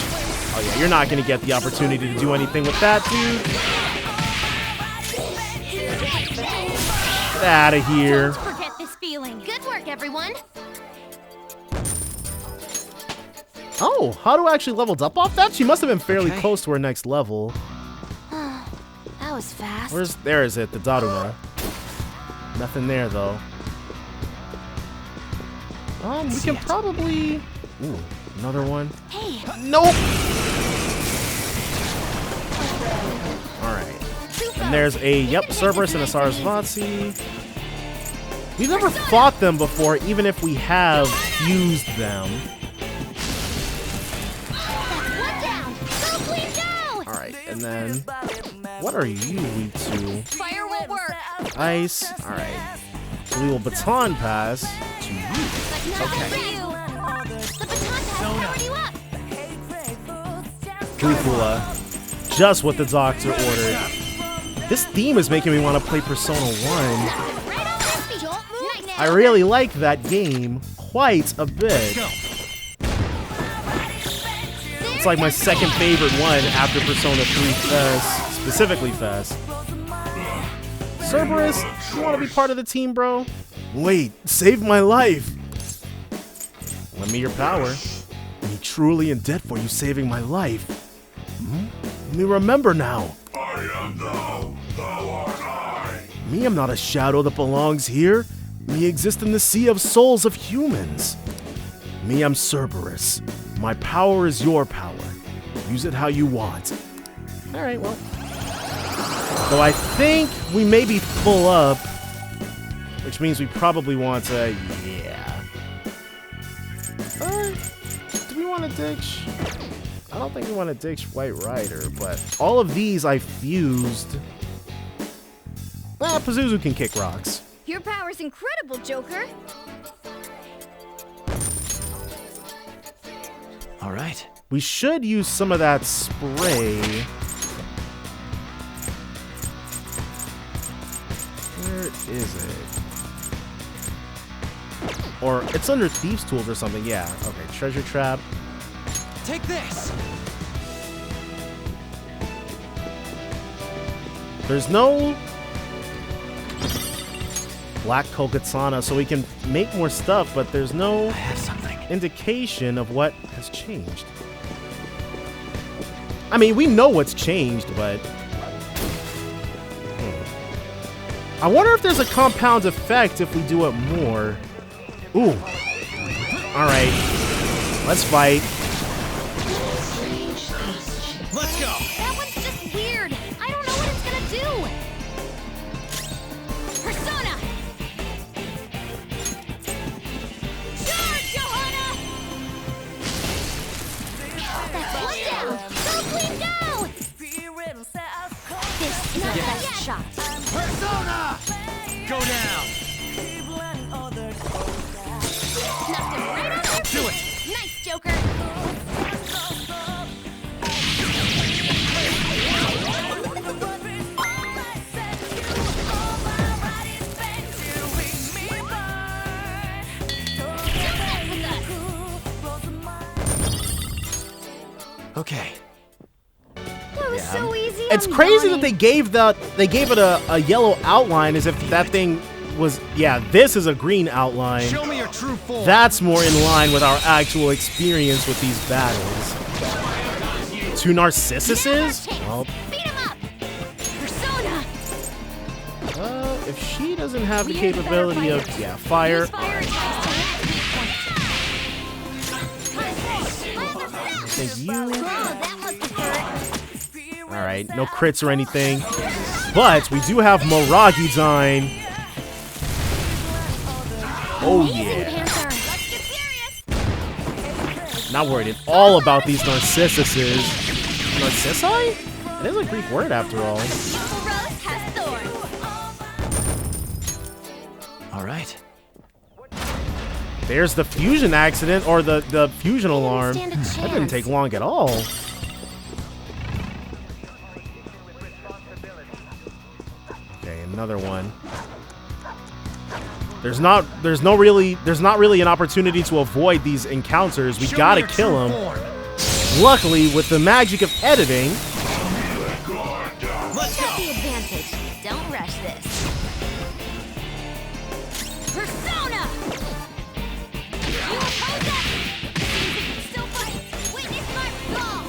Oh yeah, you're not gonna get the opportunity to do anything with that, dude. Get out of here. Don't forget this feeling. Good work, everyone. Oh, Haru actually leveled up off that? She must have been fairly close to her next level. That was fast. There is it, the Daruma. Nothing there though. We can probably. Ooh, another one. Hey. Nope. All right. And there's a Cerberus and a Sarasvati. We've never fought them before, even if we have fused them. All right, and then what are you weak to? Fire will work. Ice. All right. So we will baton pass to you. Okay. The baton pass powered you up. Caligula. Just what the doctor ordered. This theme is making me want to play Persona 1. I really like that game quite a bit. It's like my second favorite one after Persona 3 Fest, specifically Fest. Cerberus, you want to be part of the team, bro? Wait, save my life. Lend me your power. I'm truly in debt for you saving my life. Let me remember now. I am thou, thou art I. Me am not a shadow that belongs here. Me exist in the sea of souls of humans. Me am Cerberus. My power is your power. Use it how you want. Alright, well. So I think we may be full up, which means we probably want to, yeah. Or do we want to ditch? I don't think we want to ditch White Rider, but all of these I fused. Pazuzu can kick rocks. Your power's incredible, Joker. All right. We should use some of that spray. Where is it? Or it's under Thieves' Tools or something. Yeah. Okay. Treasure Trap. Take this. There's no Black Kogatsana, so we can make more stuff, but there's no indication of what has changed. I mean, we know what's changed, but I wonder if there's a compound effect if we do it more. Ooh. All right. Let's fight. Let's go. That one's just weird. I don't know what it's gonna do. Persona. Charge, Johanna. That's one down. Go clean, go. This is not the best shot. Persona! Go down. Knocked him right off their Do it. feet. Nice, Joker. Okay. That was so easy. It's I'm crazy yawning. that they gave it a yellow outline as if that thing was, yeah, this is a green outline. Show me your true form. That's more in line with our actual experience with these battles. Two Narcissuses? Well, if she doesn't have the capability of, yeah, fire. Thank you. Alright, no crits or anything. But we do have Miragi-Dine. Oh yeah. Not worried at all about these Narcissuses. Narcissi? It is a Greek word after all. Alright. There's the fusion accident, or the fusion alarm. That didn't take long at all. Okay, another one. There's not really an opportunity to avoid these encounters. We gotta kill them. Luckily, with the magic of editing. Let's go. The advantage. Don't rush this. Persona! You oppose that! Seems you can still fight! Witness my fall!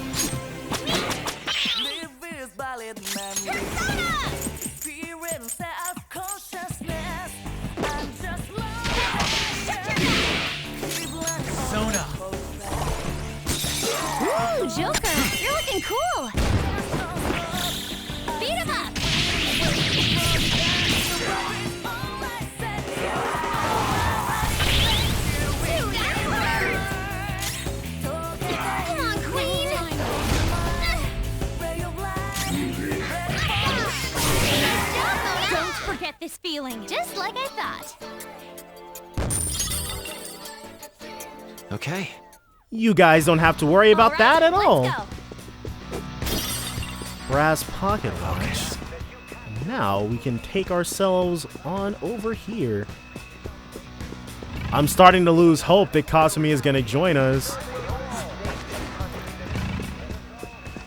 Persona! Ooh, Joker! You're looking cool! Beat him up! Come on, Queen! Don't forget this feeling, just like I thought. Okay. You guys don't have to worry about that at all. Let's go. Brass pocket watch. Now we can take ourselves on over here. I'm starting to lose hope that Kasumi is going to join us.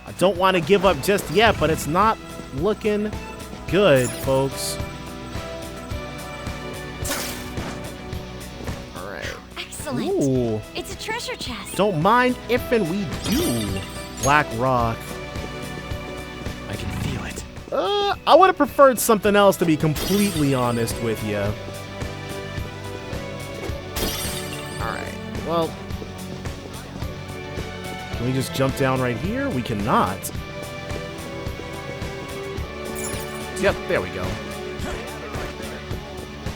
I don't want to give up just yet, but it's not looking good, folks. Excellent. Ooh. It's a treasure chest. Don't mind if and we do. Black rock. I can feel it. I would have preferred something else, to be completely honest with you. Alright, well. Can we just jump down right here? We cannot. Yep, there we go.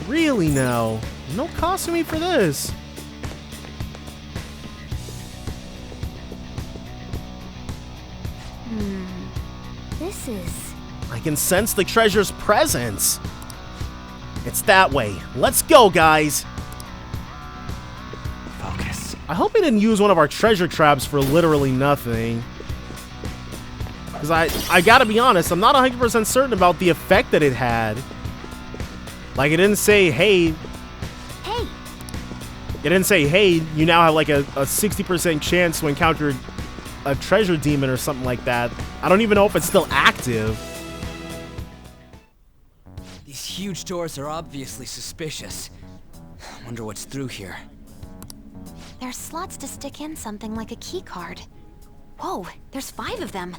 Really now? No Kasumi for this. This is... I can sense the treasure's presence. It's that way. Let's go, guys. Focus. I hope he didn't use one of our treasure traps for literally nothing. Because I gotta be honest, I'm not 100% certain about the effect that it had. Like, it didn't say, hey. Hey. It didn't say, hey, you now have like a 60% chance to encounter a treasure demon or something like that. I don't even know if it's still active. These huge doors are obviously suspicious. I wonder what's through here. There's slots to stick in something like a key card. Whoa, there's 5 of them.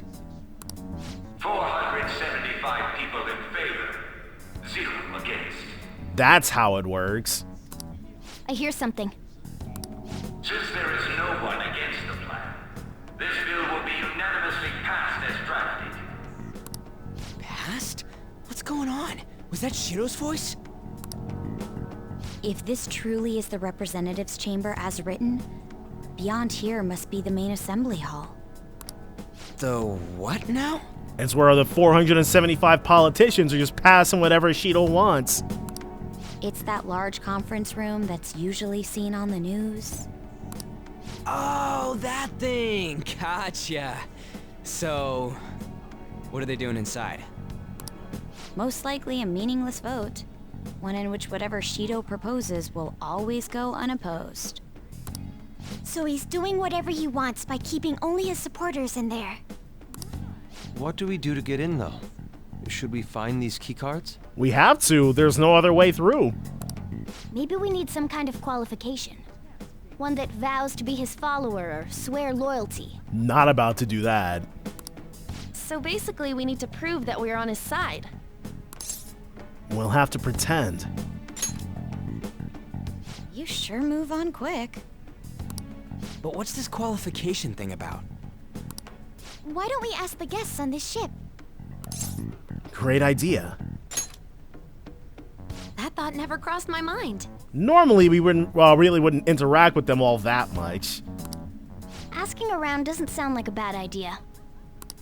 475 people in favor, 0 against. That's how it works. I hear something. Since there is no one against the plan, this bill will be unanimously passed as drafted. Passed? What's going on? Was that Shiro's voice? If this truly is the representatives' chamber as written, beyond here must be the main assembly hall. The what now? It's where the 475 politicians are just passing whatever Shido wants. It's that large conference room that's usually seen on the news. Oh, that thing! Gotcha. So, what are they doing inside? Most likely a meaningless vote. One in which whatever Shido proposes will always go unopposed. So he's doing whatever he wants by keeping only his supporters in there. What do we do to get in, though? Should we find these keycards? We have to. There's no other way through. Maybe we need some kind of qualification. One that vows to be his follower or swear loyalty. Not about to do that. So basically, we need to prove that we're on his side. We'll have to pretend. You sure move on quick. But what's this qualification thing about? Why don't we ask the guests on this ship? Great idea. That thought never crossed my mind. Normally, we really wouldn't interact with them all that much. Asking around doesn't sound like a bad idea.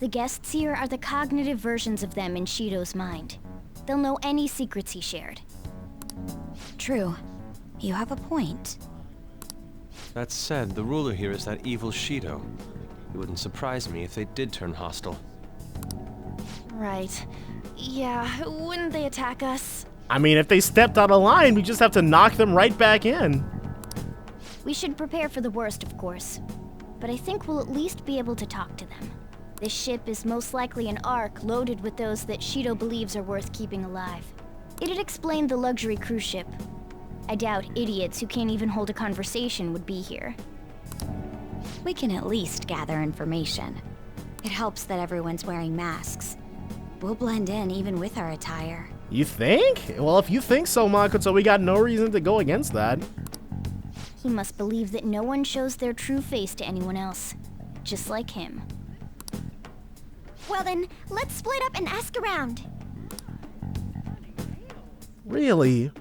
The guests here are the cognitive versions of them in Shido's mind. They'll know any secrets he shared. True. You have a point. That said, the ruler here is that evil Shido. It wouldn't surprise me if they did turn hostile. Right. Yeah, wouldn't they attack us? I mean, if they stepped out of line, we just have to knock them right back in. We should prepare for the worst, of course. But I think we'll at least be able to talk to them. This ship is most likely an Ark loaded with those that Shido believes are worth keeping alive. It'd explain the luxury cruise ship. I doubt idiots who can't even hold a conversation would be here. We can at least gather information. It helps that everyone's wearing masks. We'll blend in even with our attire. You think? Well, if you think so, Makoto, we got no reason to go against that. He must believe that no one shows their true face to anyone else. Just like him. Well then, let's split up and ask around. Really?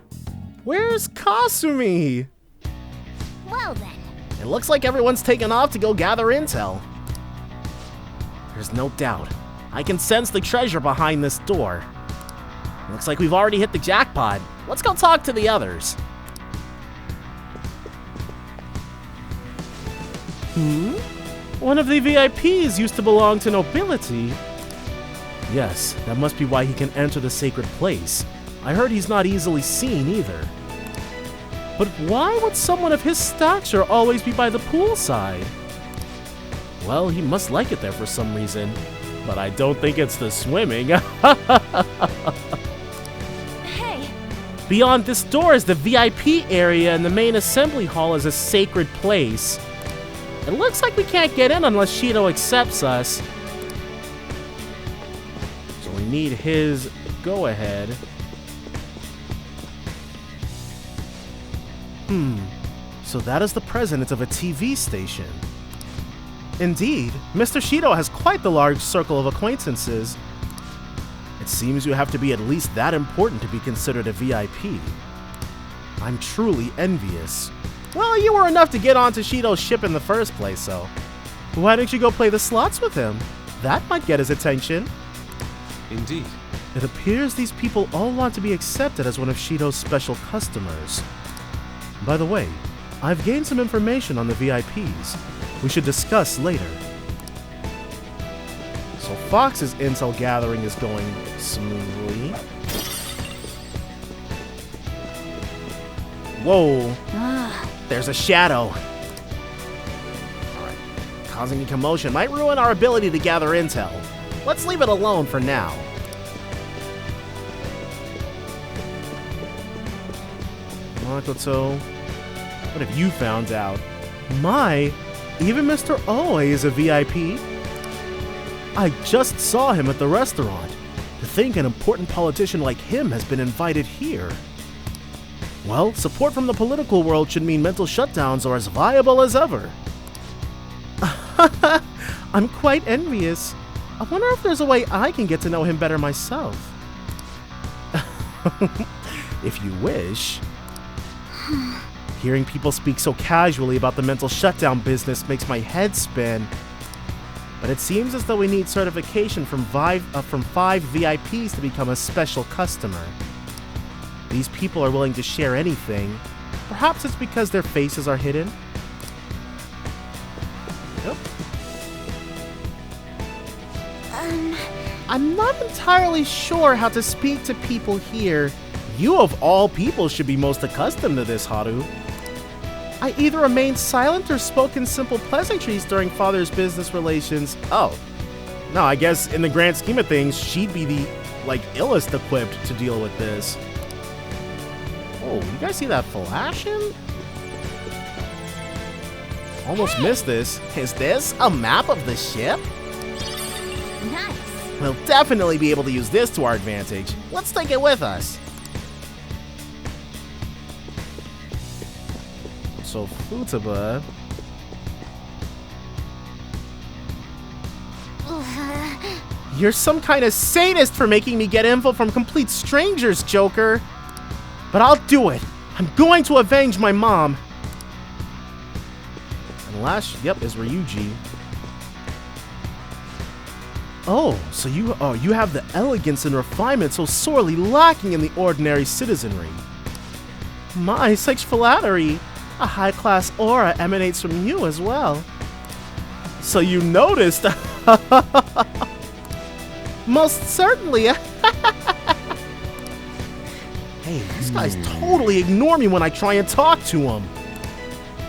Where's Kasumi? Well then. It looks like everyone's taken off to go gather intel. There's no doubt. I can sense the treasure behind this door. Looks like we've already hit the jackpot. Let's go talk to the others. One of the VIPs used to belong to nobility. Yes, that must be why he can enter the sacred place. I heard he's not easily seen either. But why would someone of his stature always be by the poolside? Well, he must like it there for some reason. But I don't think it's the swimming. Hey! Beyond this door is the VIP area, and the main assembly hall is a sacred place. It looks like we can't get in unless Shido accepts us. So we need his go-ahead. So that is the president of a TV station. Indeed, Mr. Shido has quite the large circle of acquaintances. It seems you have to be at least that important to be considered a VIP. I'm truly envious. Well, you were enough to get onto Shido's ship in the first place, so why don't you go play the slots with him? That might get his attention. Indeed. It appears these people all want to be accepted as one of Shido's special customers. By the way, I've gained some information on the VIPs. We should discuss later. So Fox's intel gathering is going smoothly. Whoa. There's a shadow. Alright. Causing a commotion might ruin our ability to gather intel. Let's leave it alone for now. Makoto, what have you found out? My, even Mr. Oe is a VIP? I just saw him at the restaurant. To think an important politician like him has been invited here. Well, support from the political world should mean mental shutdowns are as viable as ever. I'm quite envious. I wonder if there's a way I can get to know him better myself. If you wish. Hearing people speak so casually about the mental shutdown business makes my head spin. But it seems as though we need certification from 5 VIPs to become a special customer. These people are willing to share anything. Perhaps it's because their faces are hidden. Yep. I'm not entirely sure how to speak to people here. You of all people should be most accustomed to this, Haru. I either remained silent or spoke in simple pleasantries during Father's business relations. Oh. No, I guess in the grand scheme of things, she'd be the like, illest equipped to deal with this. Oh, you guys see that flashing? Almost missed this. Is this a map of the ship? Nice. We'll definitely be able to use this to our advantage. Let's take it with us. So, Futaba. You're some kind of sadist for making me get info from complete strangers, Joker. But I'll do it. I'm going to avenge my mom. And last, yep, is Ryuji. Oh, so you have the elegance and refinement so sorely lacking in the ordinary citizenry. My, such flattery. A high-class aura emanates from you as well. So you noticed. Most certainly. Hey, these guys totally ignore me when I try and talk to them.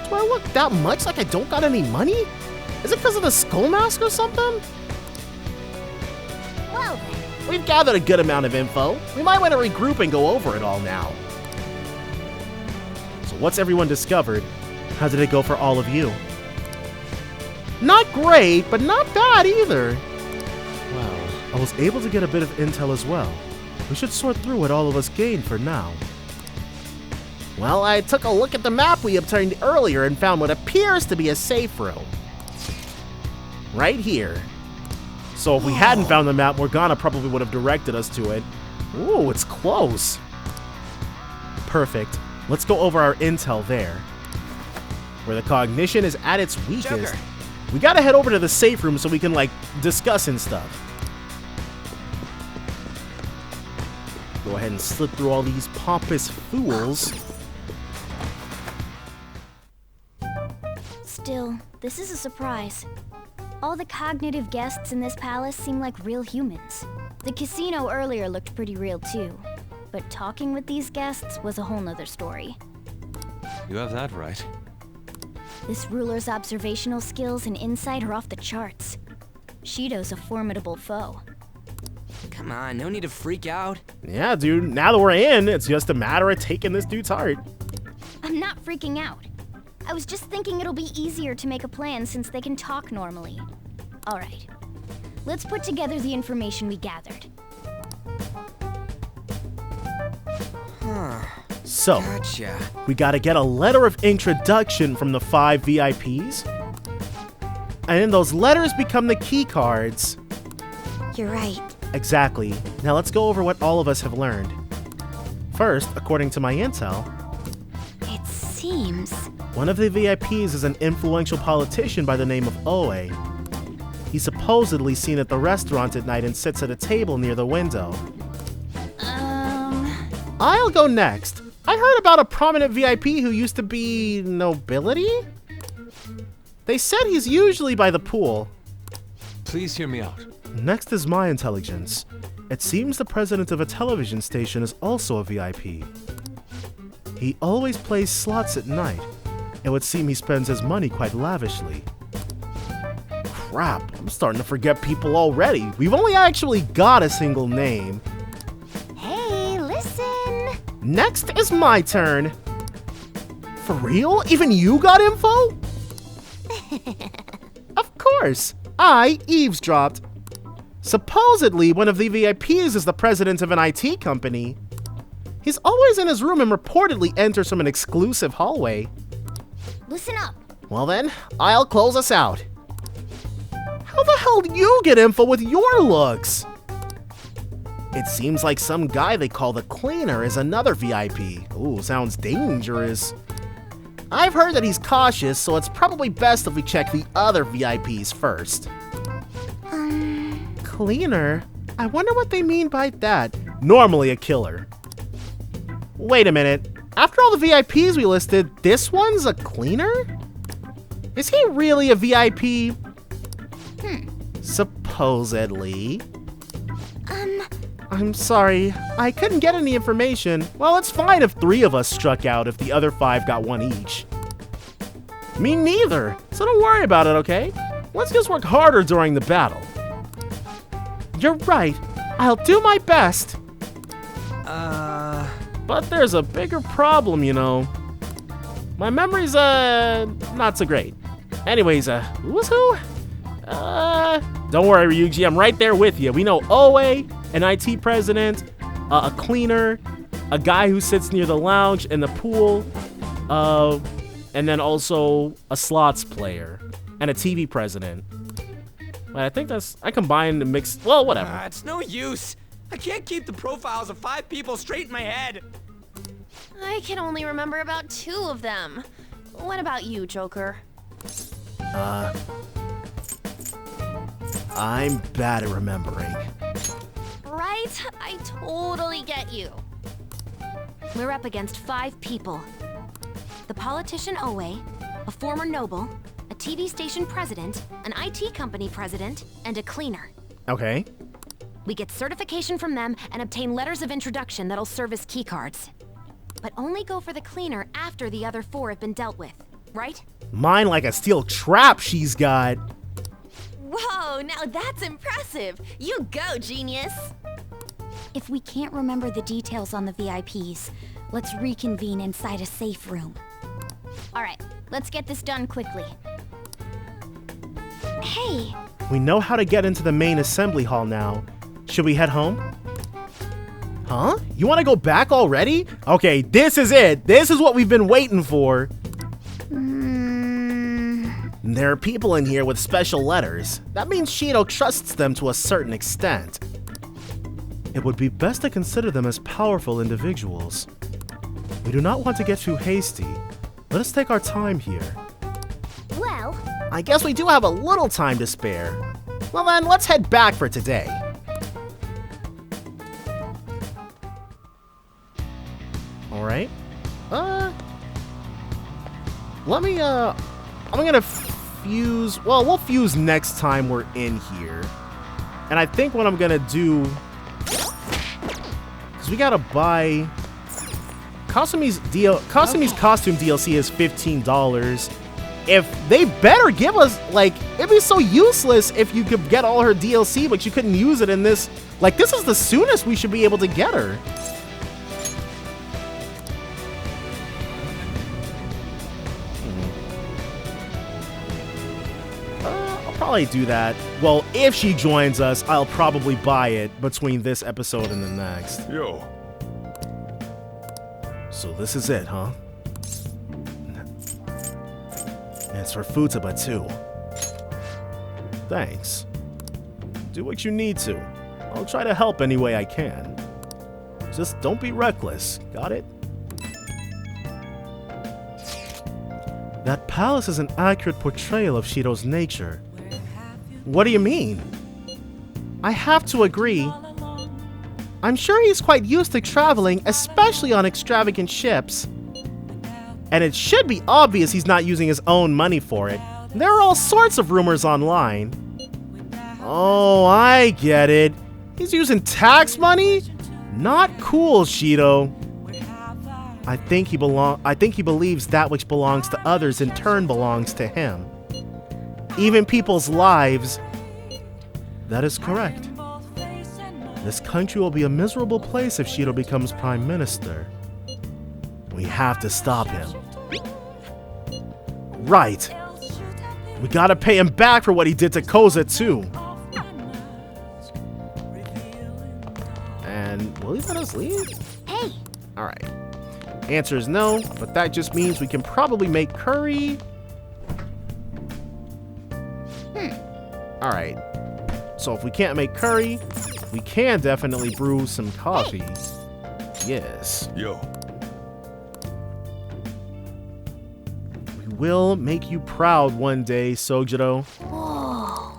Do I look that much like I don't got any money? Is it because of the skull mask or something? Well, we've gathered a good amount of info. We might want to regroup and go over it all now. So what's everyone discovered? How did it go for all of you? Not great, but not bad either. Wow, I was able to get a bit of intel as well. We should sort through what all of us gained for now. Well, I took a look at the map we obtained earlier and found what appears to be a safe room. Right here. So if we hadn't found the map, Morgana probably would have directed us to it. Ooh, it's close. Perfect. Let's go over our intel there. Where the cognition is at its weakest. Joker. We gotta head over to the safe room so we can, like, discuss and stuff. Go ahead and slip through all these pompous fools. Still, this is a surprise. All the cognitive guests in this palace seem like real humans. The casino earlier looked pretty real too, but talking with these guests was a whole nother story. You have that right. This ruler's observational skills and insight are off the charts. Shido's a formidable foe. Come on, no need to freak out. Yeah, dude, now that we're in, it's just a matter of taking this dude's heart. I'm not freaking out. I was just thinking it'll be easier to make a plan since they can talk normally. Alright, let's put together the information we gathered. So, Gotcha. we gotta get a letter of introduction from the 5 VIPs. And then those letters become the key cards. You're right. Exactly. Now let's go over what all of us have learned. First, according to my intel, It seems... one of the VIPs is an influential politician by the name of Oe. He's supposedly seen at the restaurant at night and sits at a table near the window. I'll go next. I heard about a prominent VIP who used to be nobility? They said he's usually by the pool. Please hear me out. Next is my intelligence. It seems the president of a television station is also a VIP. He always plays slots at night. It would seem he spends his money quite lavishly. Crap, I'm starting to forget people already. We've only actually got a single name. Hey, listen! Next is my turn. For real? Even you got info? Of course, I eavesdropped. Supposedly, one of the VIPs is the president of an IT company. He's always in his room and reportedly enters from an exclusive hallway. Listen up. Well then, I'll close us out. How the hell do you get info with your looks? It seems like some guy they call the Cleaner is another VIP. Ooh, sounds dangerous. I've heard that he's cautious, so it's probably best if we check the other VIPs first. Cleaner? I wonder what they mean by that. Normally a killer. Wait a minute. After all the VIPs we listed, this one's a cleaner? Is he really a VIP? Supposedly. I'm sorry. I couldn't get any information. Well, it's fine if 3 of us struck out if the other 5 got 1 each. Me neither. So don't worry about it, okay? Let's just work harder during the battle. You're right. I'll do my best. But there's a bigger problem, you know. My memory's, not so great. Anyways, who's who? Don't worry, Ryuji, I'm right there with you. We know Oe, an IT president, a cleaner, a guy who sits near the lounge and the pool, and then also a slots player and a TV president. But I think I combined the mix. Well, whatever. It's no use. I can't keep the profiles of 5 people straight in my head. I can only remember about 2 of them. What about you, Joker? I'm bad at remembering. Right? I totally get you. We're up against 5 people. The politician Oe, a former noble, a TV station president, an IT company president, and a cleaner. Okay. We get certification from them and obtain letters of introduction that'll serve as keycards. But only go for the cleaner after the other 4 have been dealt with, right? Mine like a steel trap she's got. Whoa, now that's impressive. You go, genius. If we can't remember the details on the VIPs, let's reconvene inside a safe room. All right, let's get this done quickly. Hey! We know how to get into the main assembly hall now. Should we head home? Huh? You want to go back already? Okay, this is it. This is what we've been waiting for. There are people in here with special letters. That means Shido trusts them to a certain extent. It would be best to consider them as powerful individuals. We do not want to get too hasty. Let us take our time here. Well, I guess we do have a little time to spare. Well then, let's head back for today. Alright. I'm gonna fuse, well, we'll fuse next time we're in here. And I think what I'm gonna do, because we gotta buy, Kasumi's costume DLC is $15. If they better give us, like, it'd be so useless if you could get all her DLC, but you couldn't use it in this. Like, this is the soonest we should be able to get her. I'll probably do that. Well, if she joins us, I'll probably buy it between this episode and the next. Yo. So this is it, huh? And it's for Futaba too. Thanks. Do what you need to. I'll try to help any way I can. Just don't be reckless, got it? That palace is an accurate portrayal of Shido's nature. What do you mean? I have to agree. I'm sure he's quite used to traveling, especially on extravagant ships. And it should be obvious he's not using his own money for it. There are all sorts of rumors online. Oh, I get it. He's using tax money? Not cool, Shido. I think he believes that which belongs to others in turn belongs to him. Even people's lives. That is correct. This country will be a miserable place if Shido becomes prime minister. We have to stop him. Right. We gotta pay him back for what he did to Koza too. And will he let us leave? Hey. Alright. Answer is no, but that just means we can probably make curry. Alright. So if we can't make curry, we can definitely brew some coffee. Hey. Yes. Yo. We will make you proud one day, Sojiro. Whoa.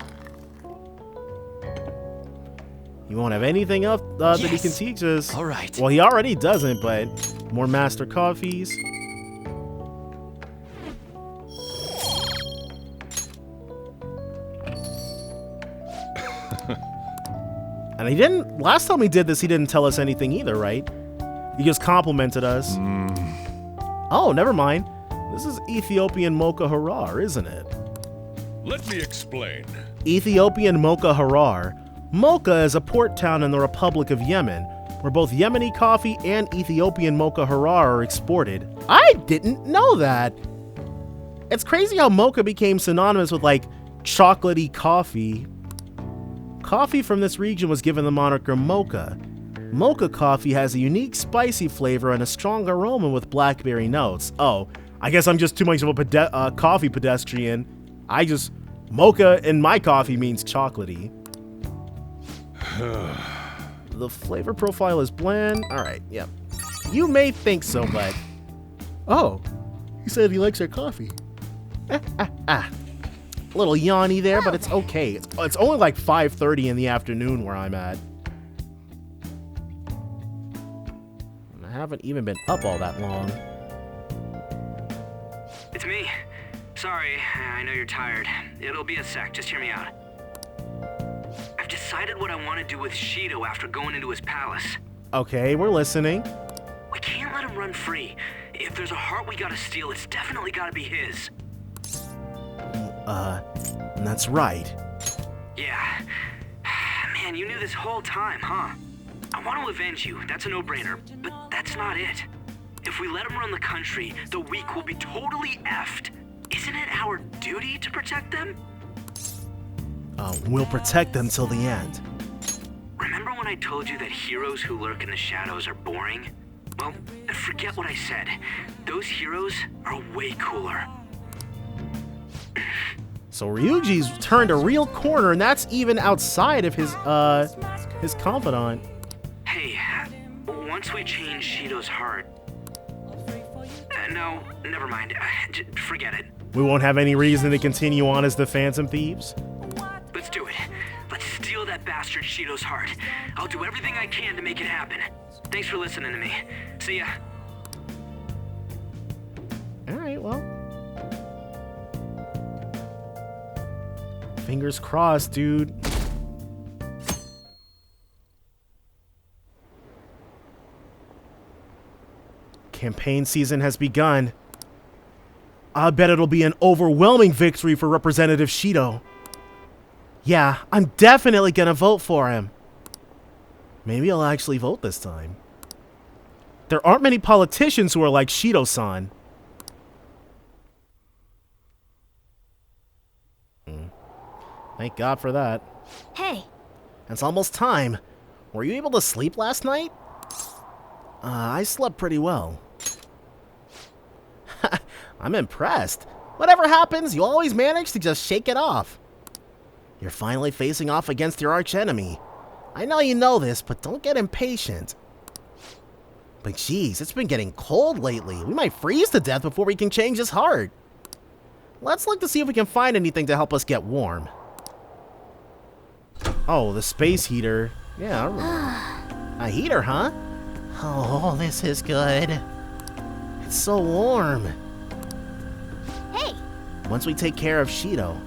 You won't have anything else that he can teach us. All right. Well, he already doesn't, but more master coffees. And he didn't, last time we did this, he didn't tell us anything either, right? He just complimented us. Oh, never mind. This is Ethiopian mocha harar, isn't it? Let me explain. Ethiopian mocha harar. Mocha is a port town in the Republic of Yemen, where both Yemeni coffee and Ethiopian mocha harar are exported. I didn't know that! It's crazy how mocha became synonymous with, like, chocolatey coffee. Coffee from this region was given the moniker mocha. Mocha coffee has a unique spicy flavor and a strong aroma with blackberry notes. Oh, I guess I'm just too much of a coffee pedestrian. Mocha in my coffee means chocolatey. The flavor profile is bland. Alright, yep. You may think so, but... Oh, he said he likes our coffee. A little yawny there, but it's okay. It's only like 5:30 in the afternoon where I'm at. And I haven't even been up all that long. It's me. Sorry, I know you're tired. It'll be a sec, just hear me out. I've decided what I want to do with Shido after going into his palace. Okay, we're listening. We can't let him run free. If there's a heart we gotta steal, it's definitely gotta be his. That's right. Yeah. Man, you knew this whole time, huh? I want to avenge you, that's a no-brainer, but that's not it. If we let him run the country, the weak will be totally effed. Isn't it our duty to protect them? We'll protect them till the end. Remember when I told you that heroes who lurk in the shadows are boring? Well, forget what I said. Those heroes are way cooler. So Ryuji's turned a real corner, and that's even outside of his confidant. Hey, once we change Shido's heart... no, never mind. Forget it. We won't have any reason to continue on as the Phantom Thieves? Let's do it. Let's steal that bastard Shido's heart. I'll do everything I can to make it happen. Thanks for listening to me. See ya. Alright, well. Fingers crossed, dude. Campaign season has begun. I bet it'll be an overwhelming victory for Representative Shido. Yeah, I'm definitely gonna vote for him. Maybe I'll actually vote this time. There aren't many politicians who are like Shido-san. Thank God for that. Hey. It's almost time. Were you able to sleep last night? I slept pretty well. I'm impressed. Whatever happens, you always manage to just shake it off. You're finally facing off against your archenemy. I know you know this, but don't get impatient. But geez, it's been getting cold lately. We might freeze to death before we can change his heart. Let's look to see if we can find anything to help us get warm. Oh, the space heater. Yeah, I remember. A heater, huh? Oh, this is good. It's so warm. Hey! Once we take care of Shido.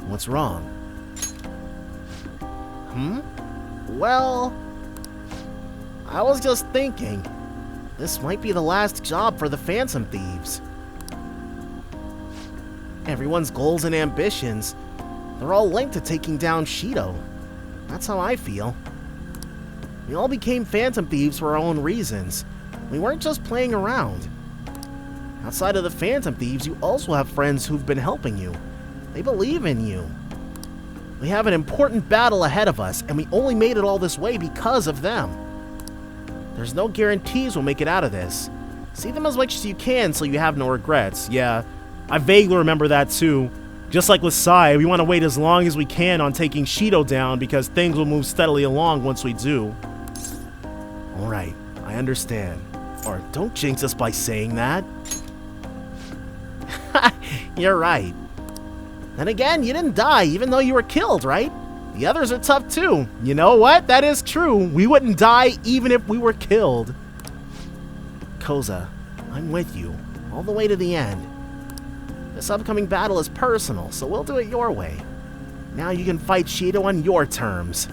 What's wrong? Well, I was just thinking. This might be the last job for the Phantom Thieves. Everyone's goals and ambitions, they're all linked to taking down Shido. That's how I feel. We all became Phantom Thieves for our own reasons. We weren't just playing around. Outside of the Phantom Thieves, you also have friends who've been helping you. They believe in you. We have an important battle ahead of us, and we only made it all this way because of them. There's no guarantees we'll make it out of this. See them as much as you can so you have no regrets. Yeah, I vaguely remember that too. Just like with Sai, we want to wait as long as we can on taking Shido down because things will move steadily along once we do. Alright, I understand. Or don't jinx us by saying that. You're right. Then again, you didn't die even though you were killed, right? The others are tough too. You know what? That is true. We wouldn't die even if we were killed. Koza, I'm with you, all the way to the end. This upcoming battle is personal, so we'll do it your way. Now you can fight Shido on your terms.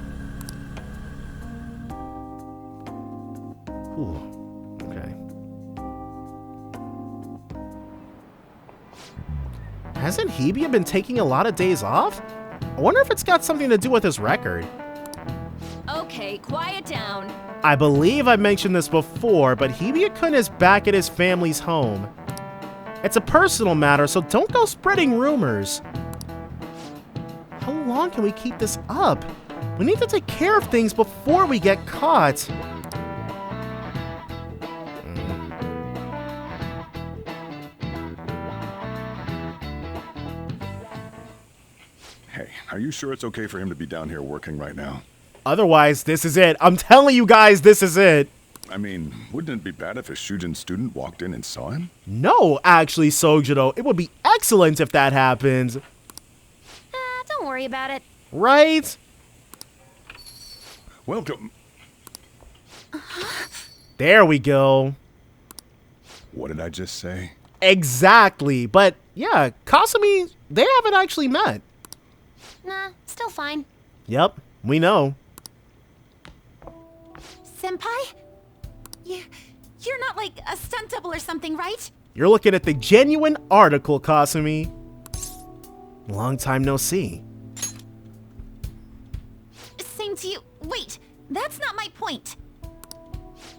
Ooh, okay. Hasn't Hibiya been taking a lot of days off? I wonder if it's got something to do with his record. Okay, quiet down. I believe I mentioned this before, but Hibiya-kun is back at his family's home. It's a personal matter, so don't go spreading rumors. How long can we keep this up? We need to take care of things before we get caught. Hey, are you sure it's okay for him to be down here working right now? Otherwise, this is it. I'm telling you guys, this is it. I mean, wouldn't it be bad if a Shujin student walked in and saw him? No, actually, Sojiro, it would be excellent if that happens. Don't worry about it. Right? Welcome. There we go. What did I just say? Exactly. But yeah, Kasumi, they haven't actually met. Nah, still fine. Yep, we know. Senpai? You're not like a stunt double or something, right? You're looking at the genuine article, Kasumi. Long time no see. Same to you. Wait, that's not my point.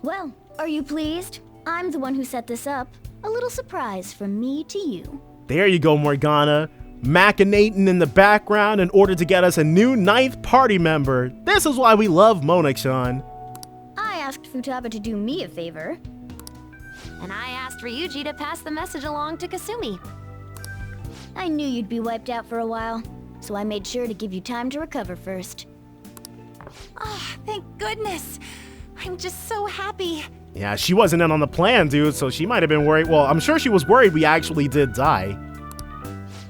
Well, are you pleased? I'm the one who set this up. A little surprise from me to you. There you go, Morgana. Machinating in the background in order to get us a new 9th party member. This is why we love Monok-chan. I asked Futaba to do me a favor. And I asked Ryuji to pass the message along to Kasumi. I knew you'd be wiped out for a while, so I made sure to give you time to recover first. Oh, thank goodness. I'm just so happy. Yeah, she wasn't in on the plan, dude, so she might have been worried. Well, I'm sure she was worried we actually did die.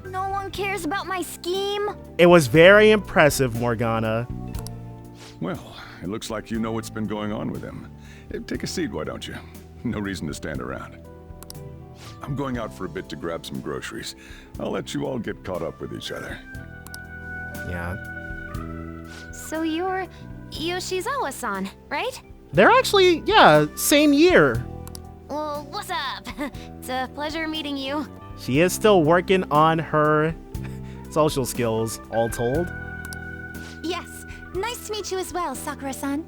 No one cares about my scheme. It was very impressive, Morgana. Well, it looks like you know what's been going on with him. Take a seat, why don't you? No reason to stand around. I'm going out for a bit to grab some groceries. I'll let you all get caught up with each other. Yeah. So you're Yoshizawa-san, right? They're actually, yeah, same year. Well, what's up? It's a pleasure meeting you. She is still working on her social skills, all told. Yes, nice to meet you as well, Sakura-san.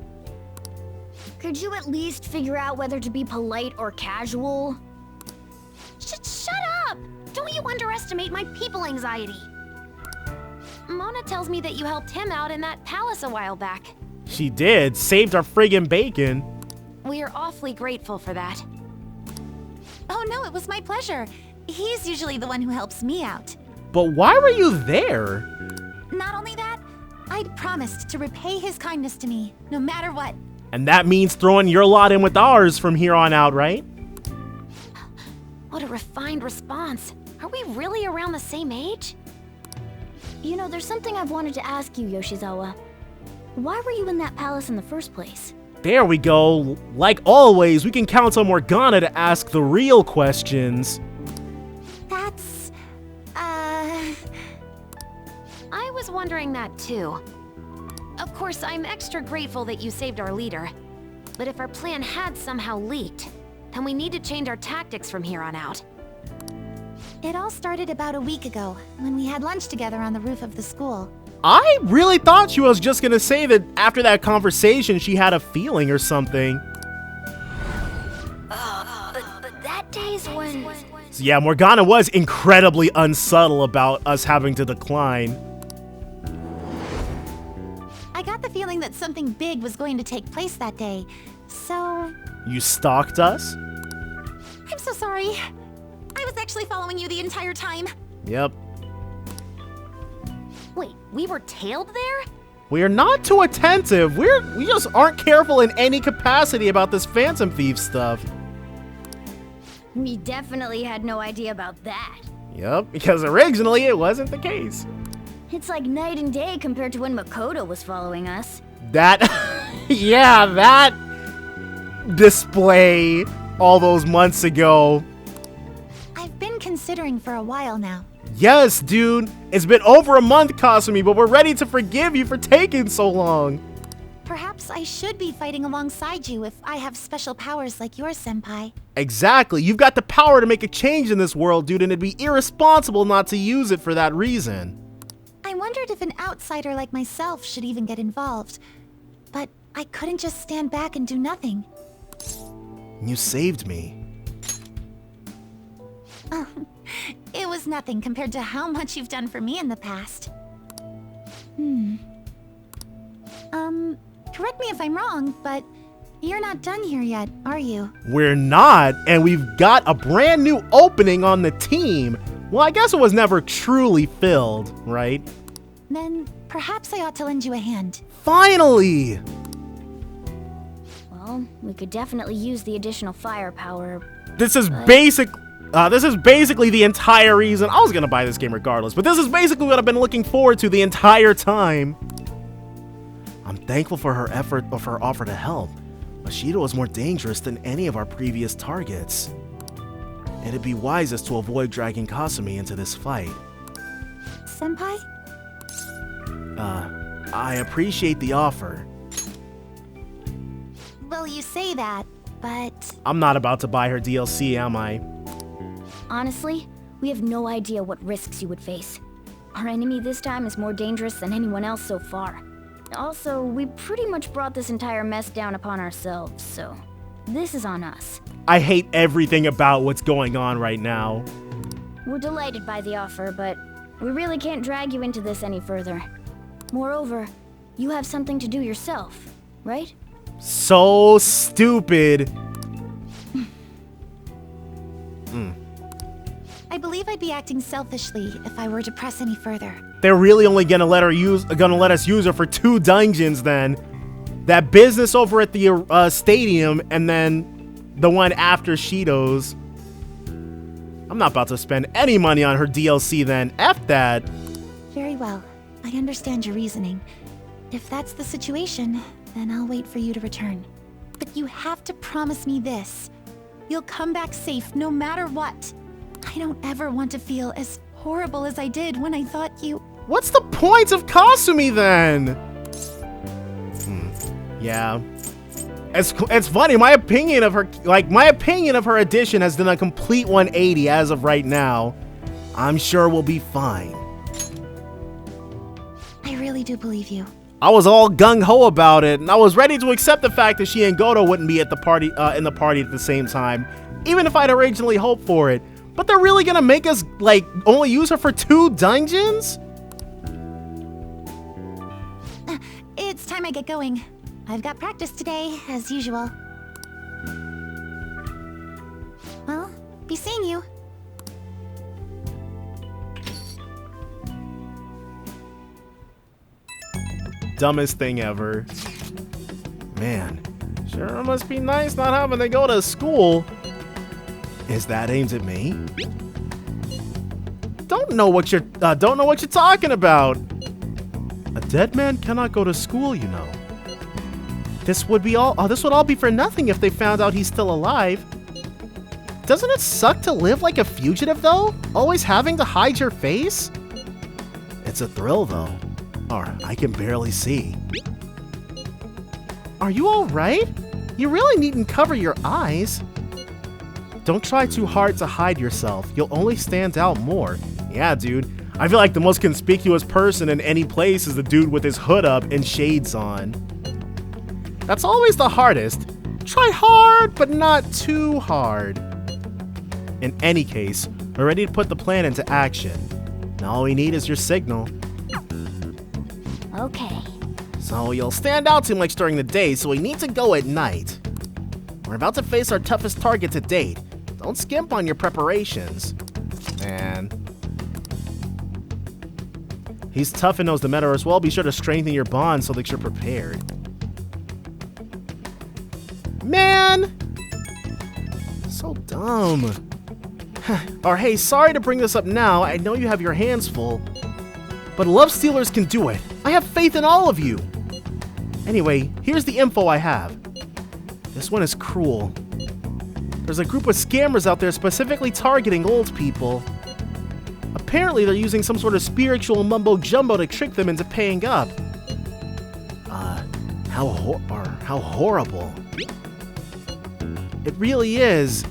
Could you at least figure out whether to be polite or casual? Shut up! Don't you underestimate my people anxiety. Mona tells me that you helped him out in that palace a while back. She did. Saved our friggin' bacon. We are awfully grateful for that. Oh no, it was my pleasure. He's usually the one who helps me out. But why were you there? Not only that, I'd promised to repay his kindness to me, no matter what. And that means throwing your lot in with ours from here on out, right? What a refined response. Are we really around the same age? You know, there's something I've wanted to ask you, Yoshizawa. Why were you in that palace in the first place? There we go. Like always, we can count on Morgana to ask the real questions. That's... I was wondering that too. Of course, I'm extra grateful that you saved our leader. But if our plan had somehow leaked, then we need to change our tactics from here on out. It all started about a week ago, when we had lunch together on the roof of the school. I really thought she was just gonna say that after that conversation she had a feeling or something. But that day's when... So yeah, Morgana was incredibly unsubtle about us having to decline. I got the feeling that something big was going to take place that day, so... You stalked us? I'm so sorry. I was actually following you the entire time. Yep. Wait, we were tailed there? We are not too attentive. We just aren't careful in any capacity about this Phantom Thief stuff. We definitely had no idea about that. Yep, because originally it wasn't the case. It's like night and day compared to when Makoto was following us. That, yeah, that display all those months ago. I've been considering for a while now. Yes, dude. It's been over a month, Kasumi, but we're ready to forgive you for taking so long. Perhaps I should be fighting alongside you if I have special powers like yours, Senpai. Exactly. You've got the power to make a change in this world, dude, and it'd be irresponsible not to use it for that reason. I I wondered if an outsider like myself should even get involved. But I couldn't just stand back and do nothing. You saved me. Oh, it was nothing compared to how much you've done for me in the past. Correct me if I'm wrong, but you're not done here yet, are you? We're not, and we've got a brand new opening on the team. Well, I guess it was never truly filled, right? Then perhaps I ought to lend you a hand. Finally! Well, we could definitely use the additional firepower. This is basically the entire reason I was gonna buy this game regardless, but this is basically what I've been looking forward to the entire time. I'm thankful for her offer to help. Shido was more dangerous than any of our previous targets. It'd be wisest to avoid dragging Kasumi into this fight. Senpai? I appreciate the offer. Well, you say that, but... I'm not about to buy her DLC, am I? Honestly, we have no idea what risks you would face. Our enemy this time is more dangerous than anyone else so far. Also, we pretty much brought this entire mess down upon ourselves, so this is on us. I hate everything about what's going on right now. We're delighted by the offer, but we really can't drag you into this any further. Moreover, you have something to do yourself, right? So stupid. I believe I'd be acting selfishly if I were to press any further. They're really only gonna let us use her for 2 dungeons then. That business over at the stadium, and then the one after Shido's. I'm not about to spend any money on her DLC then. F that. Very well. I understand your reasoning. If that's the situation, then I'll wait for you to return. But you have to promise me this. You'll come back safe no matter what. I don't ever want to feel as horrible as I did when I thought you... What's the point of Kasumi then? Yeah. It's funny, my opinion of her addition has done a complete 180 as of right now. I'm sure we'll be fine. I really do believe you. I was all gung-ho about it, and I was ready to accept the fact that she and Goto wouldn't be at the party in the party at the same time, even if I'd originally hoped for it. But they're really gonna make us, like, only use her for 2 dungeons? It's time I get going. I've got practice today, as usual. Well, be seeing you. Dumbest thing ever. Man, sure must be nice not having to go to school. Is that aimed at me? Don't know what you're talking about. A dead man cannot go to school, you know. This would all be for nothing if they found out he's still alive. Doesn't it suck to live like a fugitive though? Always having to hide your face? It's a thrill though. Or I can barely see. Are you alright? You really needn't cover your eyes. Don't try too hard to hide yourself. You'll only stand out more. Yeah, dude. I feel like the most conspicuous person in any place is the dude with his hood up and shades on. That's always the hardest. Try hard, but not too hard. In any case, we're ready to put the plan into action. Now all we need is your signal. Okay. So you'll stand out too much during the day, so we need to go at night. We're about to face our toughest target to date. Don't skimp on your preparations. Man. He's tough and knows the meta as well. Be sure to strengthen your bond so that you're prepared. Man! So dumb. Or hey, sorry to bring this up now. I know you have your hands full. But love stealers can do it. I have faith in all of you. Anyway, here's the info I have. This one is cruel. There's a group of scammers out there specifically targeting old people. Apparently they're using some sort of spiritual mumbo-jumbo to trick them into paying up. How horrible. It really is.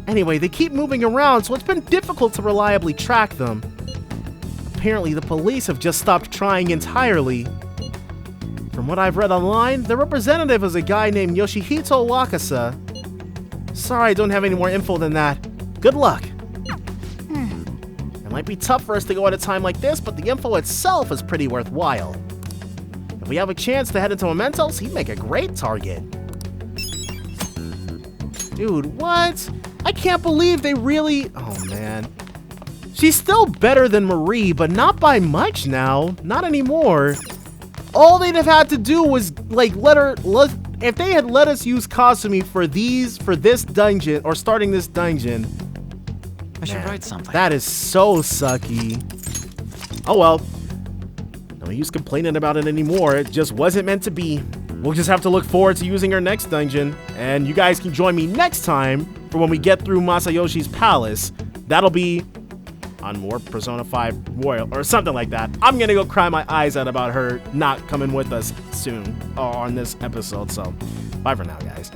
Anyway, they keep moving around, so it's been difficult to reliably track them. apparently the police have just stopped trying entirely. From what I've read online, the representative is a guy named Yoshihito Wakasa. Sorry, I don't have any more info than that. Good luck. It might be tough for us to go at a time like this, but the info itself is pretty worthwhile. If we have a chance to head into Mementos, he'd make a great target. Dude, what? I can't believe they really... Oh, man. She's still better than Marie, but not by much now. Not anymore. All they'd have had to do was, like, if they had let us use Kasumi for this dungeon, or starting this dungeon... I should write something. That is so sucky. Oh well. No use complaining about it anymore. It just wasn't meant to be. We'll just have to look forward to using her next dungeon. And you guys can join me next time for when we get through Masayoshi's palace. That'll be on more Persona 5 Royal or something like that. I'm gonna go cry my eyes out about her not coming with us soon or on this episode. So bye for now, guys.